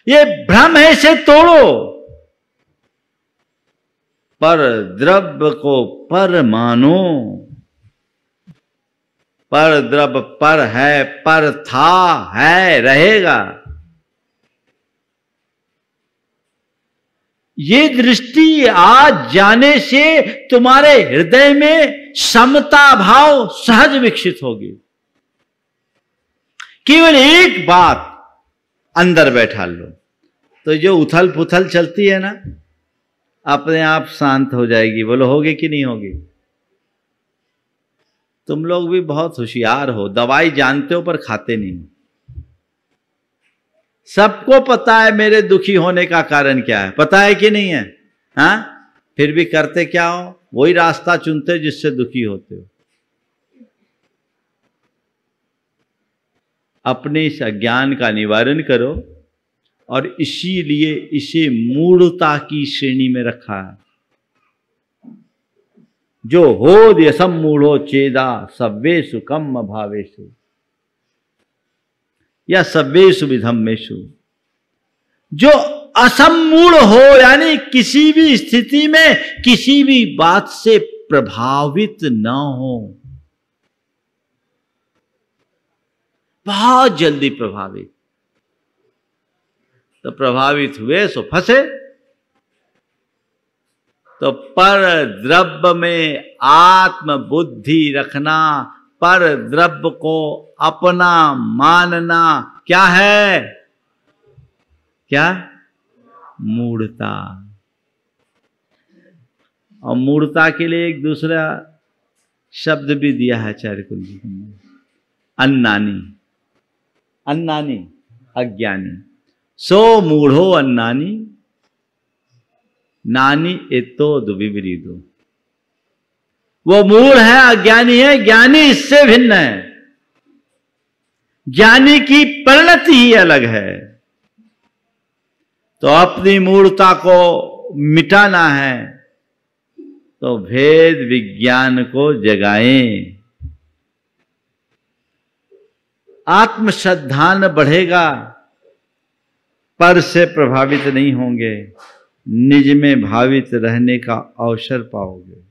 ये भ्रम है, इसे तोड़ो। पर द्रव्य को पर मानो, पर द्रव्य पर है, पर था, है, रहेगा। ये दृष्टि आज जाने से तुम्हारे हृदय में समता भाव सहज विकसित होगी। केवल एक बात अंदर बैठा लो, तो जो उथल पुथल चलती है ना, अपने आप शांत हो जाएगी। बोलो, होगी कि नहीं होगी? तुम लोग भी बहुत होशियार हो, दवाई जानते हो पर खाते नहीं। सबको पता है मेरे दुखी होने का कारण क्या है, पता है कि नहीं है? हाँ, फिर भी करते क्या हो? वही रास्ता चुनते जिससे दुखी होते हो। अपने इस अज्ञान का निवारण करो, और इसीलिए इसे मूढ़ता की श्रेणी में रखा है। जो होद्य सम्मूढ़ो चेदा सव्वेषु कम्म भावेषु या सव्वेषु विधम्मेषु। जो असम्मूढ़ हो, यानी किसी भी स्थिति में किसी भी बात से प्रभावित न हो, बहुत जल्दी प्रभावित, तो प्रभावित हुए सो फंसे। तो पर द्रव्य में आत्म बुद्धि रखना, पर द्रव्य को अपना मानना क्या है? क्या? मूढ़ता। और मूढ़ता के लिए एक दूसरा शब्द भी दिया है चारिकुल जी ने, अन्नानी। अन्नानी अज्ञानी। सो मूढ़ो अन्नानी नानी एतो दुविपरीतो। वो मूढ़ है, अज्ञानी है, ज्ञानी इससे भिन्न है। ज्ञानी की परिणति ही अलग है। तो अपनी मूढ़ता को मिटाना है तो भेद विज्ञान को जगाएं। आत्मश्रद्धान बढ़ेगा, पर से प्रभावित नहीं होंगे, निज में भावित रहने का अवसर पाओगे।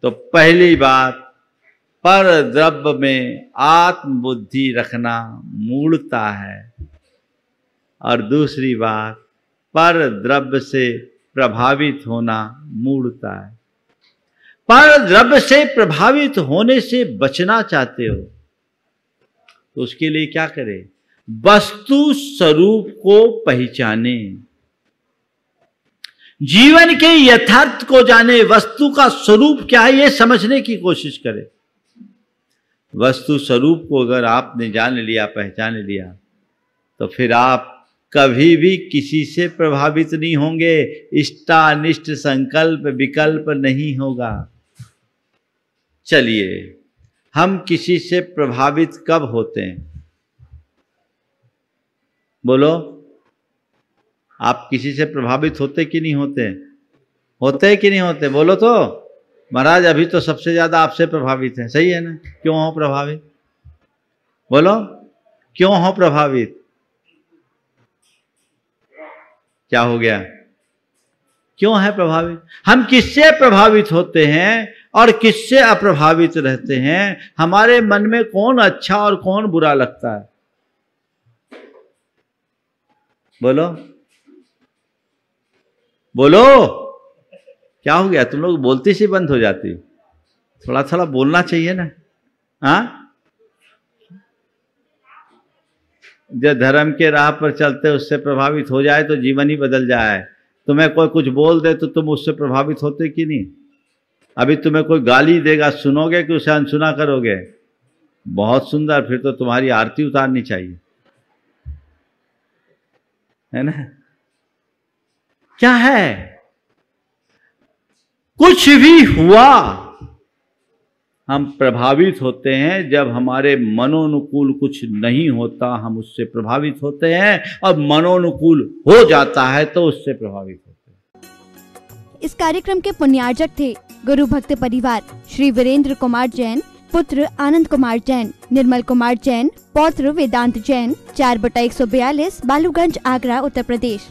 तो पहली बात, पर द्रव्य में आत्म बुद्धि रखना मूढ़ता है, और दूसरी बात, पर द्रव्य से प्रभावित होना मूढ़ता है। पर द्रव्य से प्रभावित होने से बचना चाहते हो तो उसके लिए क्या करें? वस्तु स्वरूप को पहचाने, जीवन के यथार्थ को जाने, वस्तु का स्वरूप क्या है यह समझने की कोशिश करें। वस्तु स्वरूप को अगर आपने जान लिया, पहचान लिया, तो फिर आप कभी भी किसी से प्रभावित नहीं होंगे। इष्टानिष्ट संकल्प विकल्प नहीं होगा। चलिए, हम किसी से प्रभावित कब होते हैं? बोलो, आप किसी से प्रभावित होते कि नहीं होते? होते कि नहीं होते? बोलो तो। महाराज अभी तो सबसे ज्यादा आपसे प्रभावित हैं, सही है ना? क्यों हो प्रभावित? बोलो, क्यों हो प्रभावित? क्या हो गया? क्यों है प्रभावित? हम किससे प्रभावित होते हैं और किससे अप्रभावित रहते हैं? हमारे मन में कौन अच्छा और कौन बुरा लगता है? बोलो बोलो, क्या हो गया? तुम लोग बोलती सी बंद हो जाती। थोड़ा थोड़ा बोलना चाहिए ना। हाँ, जो धर्म के राह पर चलते उससे प्रभावित हो जाए तो जीवन ही बदल जाए। तुम्हें कोई कुछ बोल दे तो तुम उससे प्रभावित होते कि नहीं? अभी तुम्हें कोई गाली देगा, सुनोगे कि उसे अनसुना करोगे? बहुत सुंदर, फिर तो तुम्हारी आरती उतारनी चाहिए, है ना? क्या है? कुछ भी हुआ, हम प्रभावित होते हैं। जब हमारे मनोनुकूल कुछ नहीं होता हम उससे प्रभावित होते हैं, और मनोनुकूल हो जाता है तो उससे प्रभावित होते हैं। इस कार्यक्रम के पुण्यार्जक थे गुरु भक्त परिवार श्री वीरेंद्र कुमार जैन, पुत्र आनंद कुमार जैन, निर्मल कुमार जैन, पौत्र वेदांत जैन, 4/142 बालूगंज, आगरा, उत्तर प्रदेश।